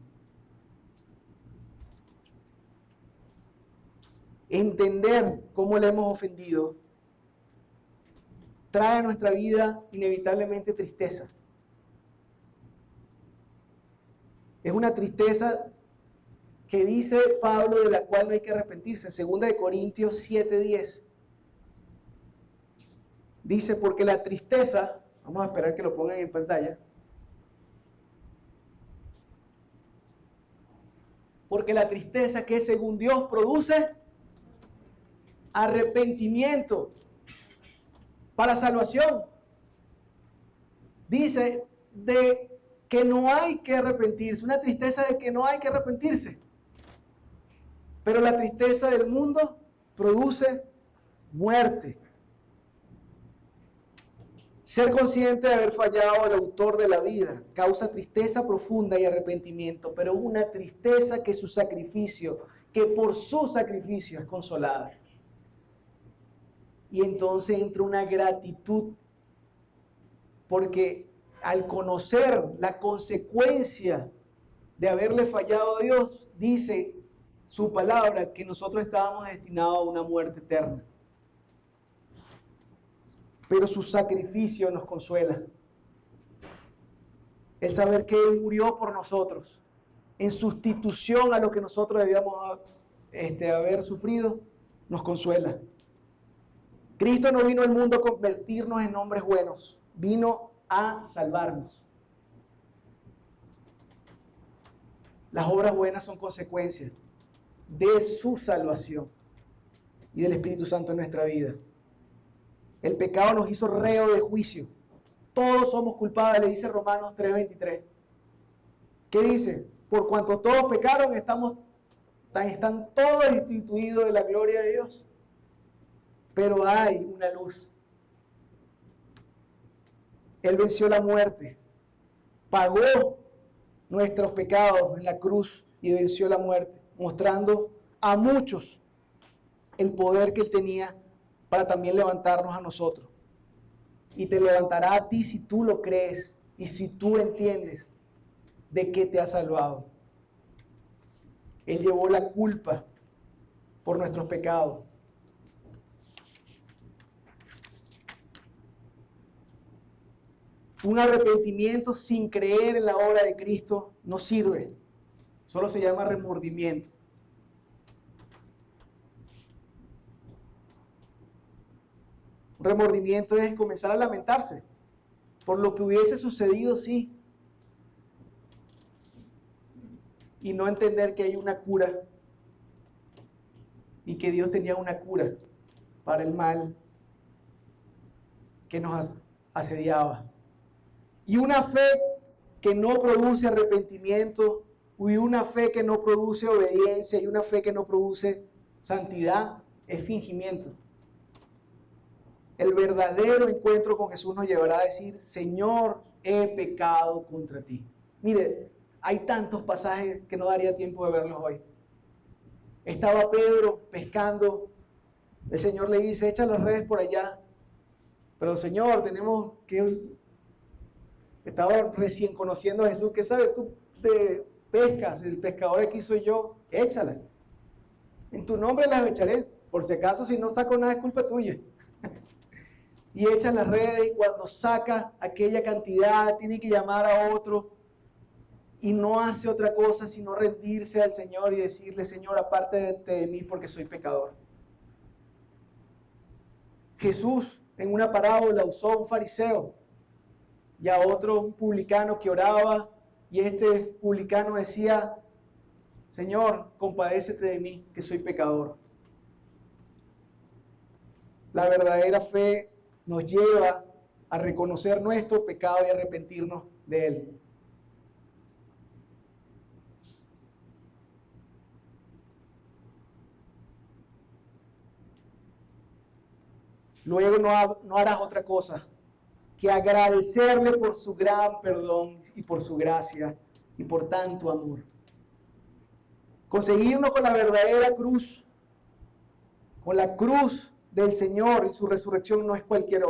Entender cómo le hemos ofendido trae a nuestra vida inevitablemente tristeza. Es una tristeza que dice Pablo de la cual no hay que arrepentirse. 2 Corintios 7:10. Dice, porque la tristeza... Vamos a esperar que lo pongan en pantalla. Porque la tristeza que según Dios produce arrepentimiento para salvación. Dice de que no hay que arrepentirse, una tristeza de que no hay que arrepentirse. Pero la tristeza del mundo produce muerte. Ser consciente de haber fallado al autor de la vida causa tristeza profunda y arrepentimiento, pero una tristeza que por su sacrificio es consolada. Y entonces entra una gratitud, porque al conocer la consecuencia de haberle fallado a Dios, dice su palabra que nosotros estábamos destinados a una muerte eterna. Pero su sacrificio nos consuela. El saber que Él murió por nosotros, en sustitución a lo que nosotros debíamos haber sufrido, nos consuela. Cristo no vino al mundo a convertirnos en hombres buenos, vino a salvarnos. Las obras buenas son consecuencias de su salvación y del Espíritu Santo en nuestra vida. El pecado nos hizo reo de juicio. Todos somos culpables, dice Romanos 3:23. ¿Qué dice? Por cuanto todos pecaron, están todos destituidos de la gloria de Dios. Pero hay una luz. Él venció la muerte, pagó nuestros pecados en la cruz y venció la muerte, mostrando a muchos el poder que Él tenía para también levantarnos a nosotros. Y te levantará a ti si tú lo crees y si tú entiendes de qué te ha salvado. Él llevó la culpa por nuestros pecados. Un arrepentimiento sin creer en la obra de Cristo no sirve. Solo se llama remordimiento. Un remordimiento es comenzar a lamentarse por lo que hubiese sucedido, sí. Y no entender que hay una cura y que Dios tenía una cura para el mal que nos asediaba. Y una fe que no produce arrepentimiento, y una fe que no produce obediencia, y una fe que no produce santidad, es fingimiento. El verdadero encuentro con Jesús nos llevará a decir: Señor, he pecado contra ti. Mire, hay tantos pasajes que no daría tiempo de verlos hoy. Estaba Pedro pescando, el Señor le dice: echa las redes por allá. Pero Señor, tenemos que... Estaba recién conociendo a Jesús. ¿Qué sabes tú de pescas? El pescador aquí soy yo. Échalas. En tu nombre las echaré. Por si acaso, si no saco nada, es culpa tuya. Y echa las redes, y cuando saca aquella cantidad, tiene que llamar a otro. Y no hace otra cosa sino rendirse al Señor y decirle: Señor, apártate de mí porque soy pecador. Jesús en una parábola usó a un fariseo y a otro publicano que oraba, y este publicano decía: Señor, compadécete de mí, que soy pecador. La verdadera fe nos lleva a reconocer nuestro pecado y arrepentirnos de él. Luego no harás otra cosa que agradecerle por su gran perdón y por su gracia y por tanto amor. Conseguirnos con la verdadera cruz, con la cruz del Señor y su resurrección, no es cualquier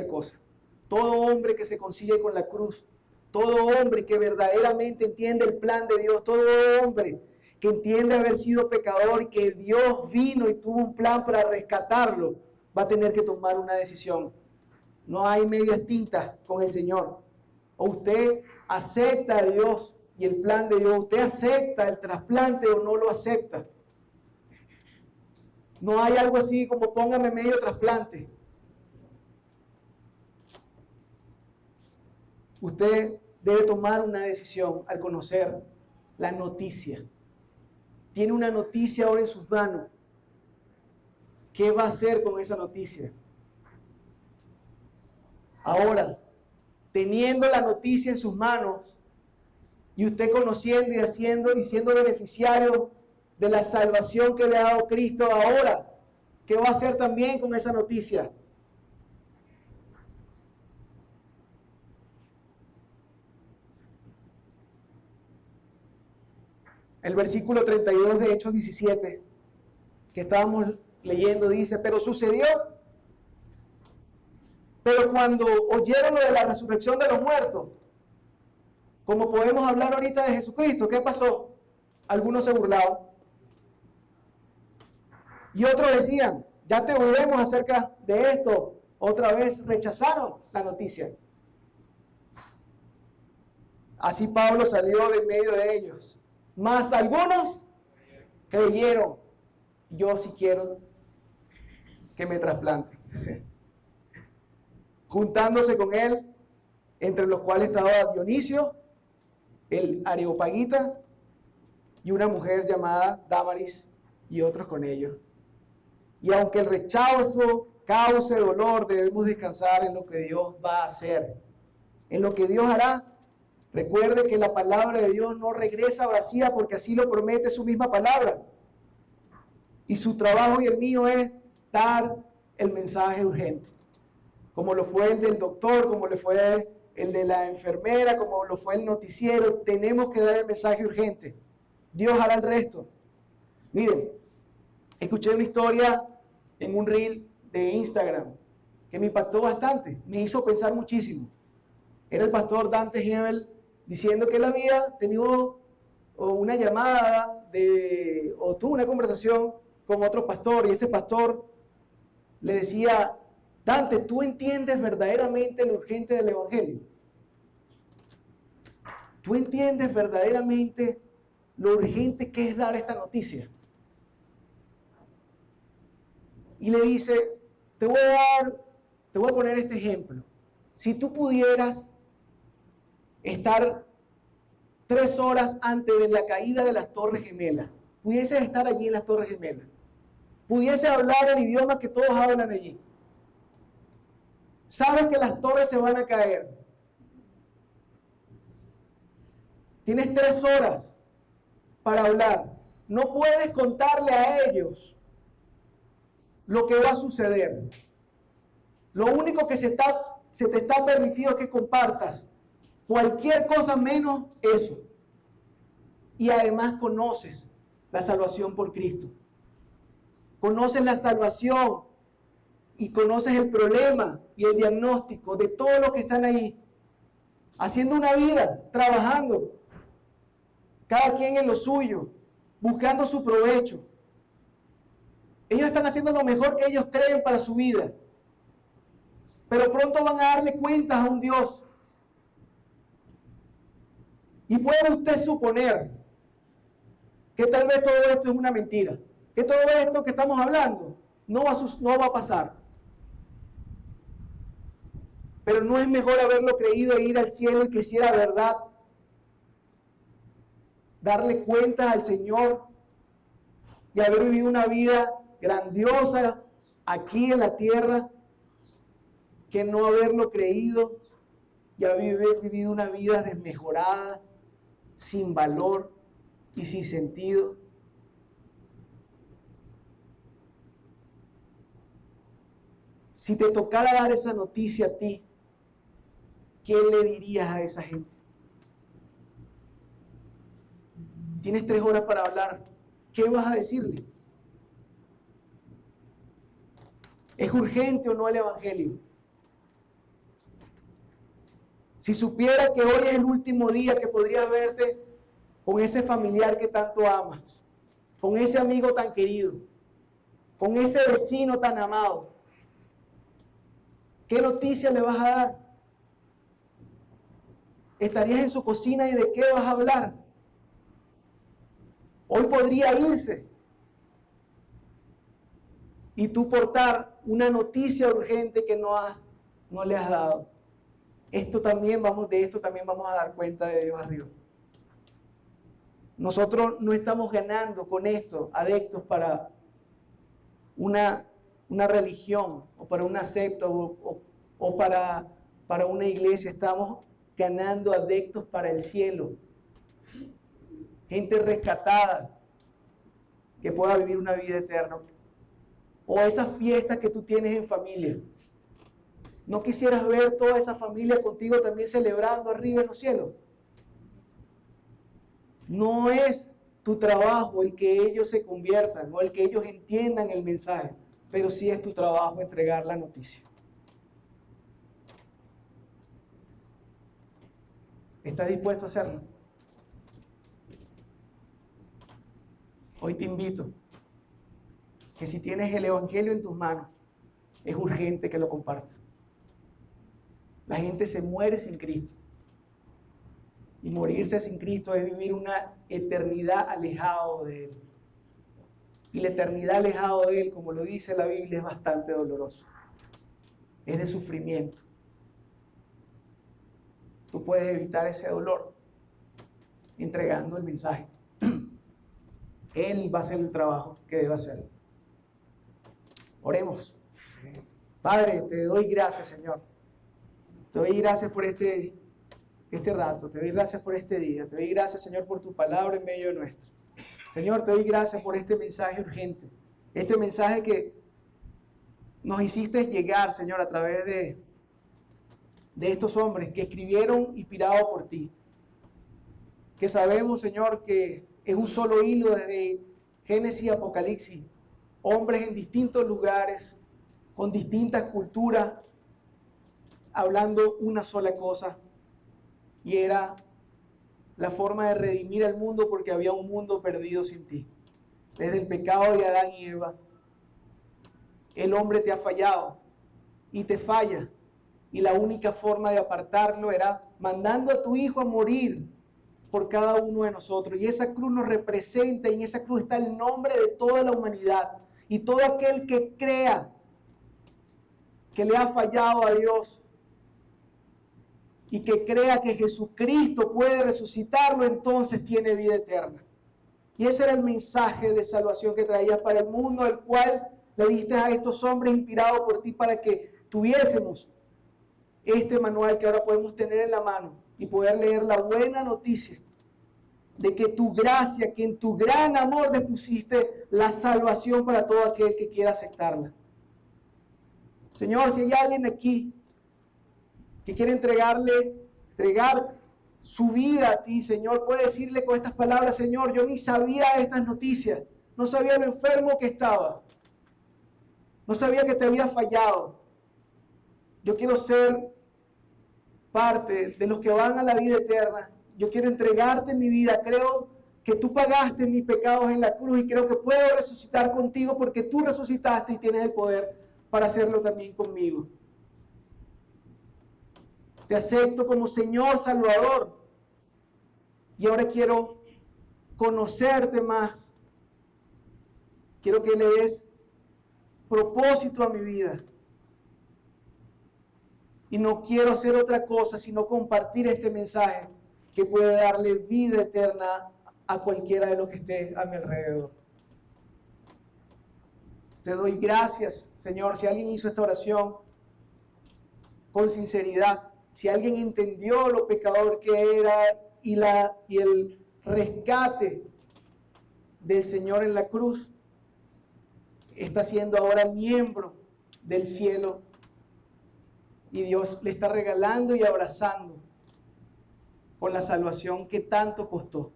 cosa. Todo hombre que se consigue con la cruz, todo hombre que verdaderamente entiende el plan de Dios, todo hombre que entiende haber sido pecador y que Dios vino y tuvo un plan para rescatarlo, va a tener que tomar una decisión. No hay medias tintas con el Señor. O usted acepta a Dios y el plan de Dios, usted acepta el trasplante o no lo acepta. No hay algo así como póngame medio trasplante. Usted debe tomar una decisión al conocer la noticia. Tiene una noticia ahora en sus manos. ¿Qué va a hacer con esa noticia? Ahora, teniendo la noticia en sus manos y usted conociendo y haciendo y siendo beneficiario de la salvación que le ha dado Cristo, ahora, ¿qué va a hacer también con esa noticia? El versículo 32 de Hechos 17 que estábamos leyendo dice: pero sucedió, pero cuando oyeron lo de la resurrección de los muertos, como podemos hablar ahorita de Jesucristo, ¿qué pasó? Algunos se burlaban y otros decían: ya te volvemos acerca de esto. Otra vez rechazaron la noticia. Así Pablo salió de medio de ellos, mas algunos creyeron. Yo sí quiero que me trasplante. Juntándose con él, entre los cuales estaba Dionisio, el Areopagita, y una mujer llamada Dámaris, y otros con ellos. Y aunque el rechazo cause dolor, debemos descansar en lo que Dios va a hacer, en lo que Dios hará, Recuerde que la palabra de Dios no regresa vacía porque así lo promete su misma palabra. Y su trabajo y el mío es dar el mensaje urgente. Como lo fue el del doctor, como lo fue el de la enfermera, como lo fue el noticiero. Tenemos que dar el mensaje urgente. Dios hará el resto. Miren, escuché una historia en un reel de Instagram que me impactó bastante, me hizo pensar muchísimo. Era el pastor Dante Gebel diciendo que él había tenido una llamada o tuvo una conversación con otro pastor, y este pastor le decía: Dante, ¿tú entiendes verdaderamente lo urgente del evangelio? ¿Tú entiendes verdaderamente lo urgente que es dar esta noticia? Y le dice: te voy a poner este ejemplo. Si tú pudieras estar 3 horas antes de la caída de las Torres Gemelas, pudieses estar allí en las Torres Gemelas, pudieses hablar el idioma que todos hablan allí, sabes que las torres se van a caer, tienes 3 horas para hablar, no puedes contarle a ellos lo que va a suceder. Lo único que se te está permitido es que compartas cualquier cosa menos eso. Y además conoces la salvación por Cristo. Conoces la salvación y conoces el problema y el diagnóstico de todos los que están ahí, haciendo una vida, trabajando, cada quien en lo suyo, buscando su provecho. Ellos están haciendo lo mejor que ellos creen para su vida, pero pronto van a darle cuentas a un Dios. Y puede usted suponer que tal vez todo esto es una mentira, que todo esto que estamos hablando no va a pasar. Pero no es mejor haberlo creído e ir al cielo y que si era verdad, darle cuentas al Señor y haber vivido una vida grandiosa aquí en la tierra, que no haberlo creído y haber vivido una vida desmejorada, sin valor y sin sentido. Si te tocara dar esa noticia a ti, ¿qué le dirías a esa gente? Tienes 3 horas para hablar. ¿Qué vas a decirle? ¿Es urgente o no el evangelio? Si supieras que hoy es el último día que podrías verte con ese familiar que tanto amas, con ese amigo tan querido, con ese vecino tan amado, ¿qué noticia le vas a dar? ¿Estarías en su cocina y de qué vas a hablar? Hoy podría irse y tú portar una noticia urgente que no le has dado. De esto también vamos a dar cuenta de Dios arriba. Nosotros no estamos ganando con esto adeptos para una religión o para una secta o para una iglesia. Estamos ganando adeptos para el cielo. Gente rescatada que pueda vivir una vida eterna. O esas fiestas que tú tienes en familia. ¿No quisieras ver toda esa familia contigo también celebrando arriba en los cielos? No es tu trabajo el que ellos se conviertan o el que ellos entiendan el mensaje, pero sí es tu trabajo entregar la noticia. ¿Estás dispuesto a hacerlo? Hoy te invito que si tienes el evangelio en tus manos, es urgente que lo compartas. La gente se muere sin Cristo. Y morirse sin Cristo es vivir una eternidad alejado de Él. Y la eternidad alejado de Él, como lo dice la Biblia, es bastante doloroso. Es de sufrimiento. Tú puedes evitar ese dolor entregando el mensaje. Él va a hacer el trabajo que debe hacer. Oremos. Padre, te doy gracias, Señor. Te doy gracias por este este rato. Te doy gracias por este día. Te doy gracias, Señor, por tu palabra en medio de nuestro. Señor, te doy gracias por este mensaje urgente. Este mensaje que nos hiciste llegar, Señor, a través de estos hombres que escribieron inspirados por ti. Que sabemos, Señor, que es un solo hilo desde Génesis y Apocalipsis. Hombres en distintos lugares, con distintas culturas, hablando una sola cosa. Y era la forma de redimir al mundo porque había un mundo perdido sin ti. Desde el pecado de Adán y Eva, el hombre te ha fallado y te falla. Y la única forma de apartarlo era mandando a tu Hijo a morir por cada uno de nosotros. Y esa cruz nos representa, y en esa cruz está el nombre de toda la humanidad. Y todo aquel que crea que le ha fallado a Dios y que crea que Jesucristo puede resucitarlo, entonces tiene vida eterna. Y ese era el mensaje de salvación que traías para el mundo, el cual le diste a estos hombres inspirados por ti para que tuviésemos este manual que ahora podemos tener en la mano y poder leer la buena noticia de que tu gracia, que en tu gran amor depusiste la salvación para todo aquel que quiera aceptarla. Señor, si hay alguien aquí que quiere entregar su vida a ti, Señor, puede decirle con estas palabras: Señor, yo ni sabía de estas noticias, no sabía lo enfermo que estaba, no sabía que te había fallado. Yo quiero ser parte de los que van a la vida eterna. Yo quiero entregarte mi vida. Creo que tú pagaste mis pecados en la cruz y creo que puedo resucitar contigo porque tú resucitaste y tienes el poder para hacerlo también conmigo. Te acepto como Señor Salvador y ahora quiero conocerte más. Quiero que le des propósito a mi vida. Y no quiero hacer otra cosa sino compartir este mensaje que puede darle vida eterna a cualquiera de los que esté a mi alrededor. Te doy gracias, Señor, si alguien hizo esta oración con sinceridad, si alguien entendió lo pecador que era y el rescate del Señor en la cruz, está siendo ahora miembro del cielo. Y Dios le está regalando y abrazando con la salvación que tanto costó.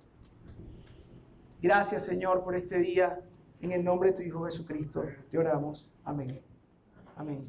Gracias, Señor, por este día. En el nombre de tu Hijo Jesucristo te oramos. Amén. Amén.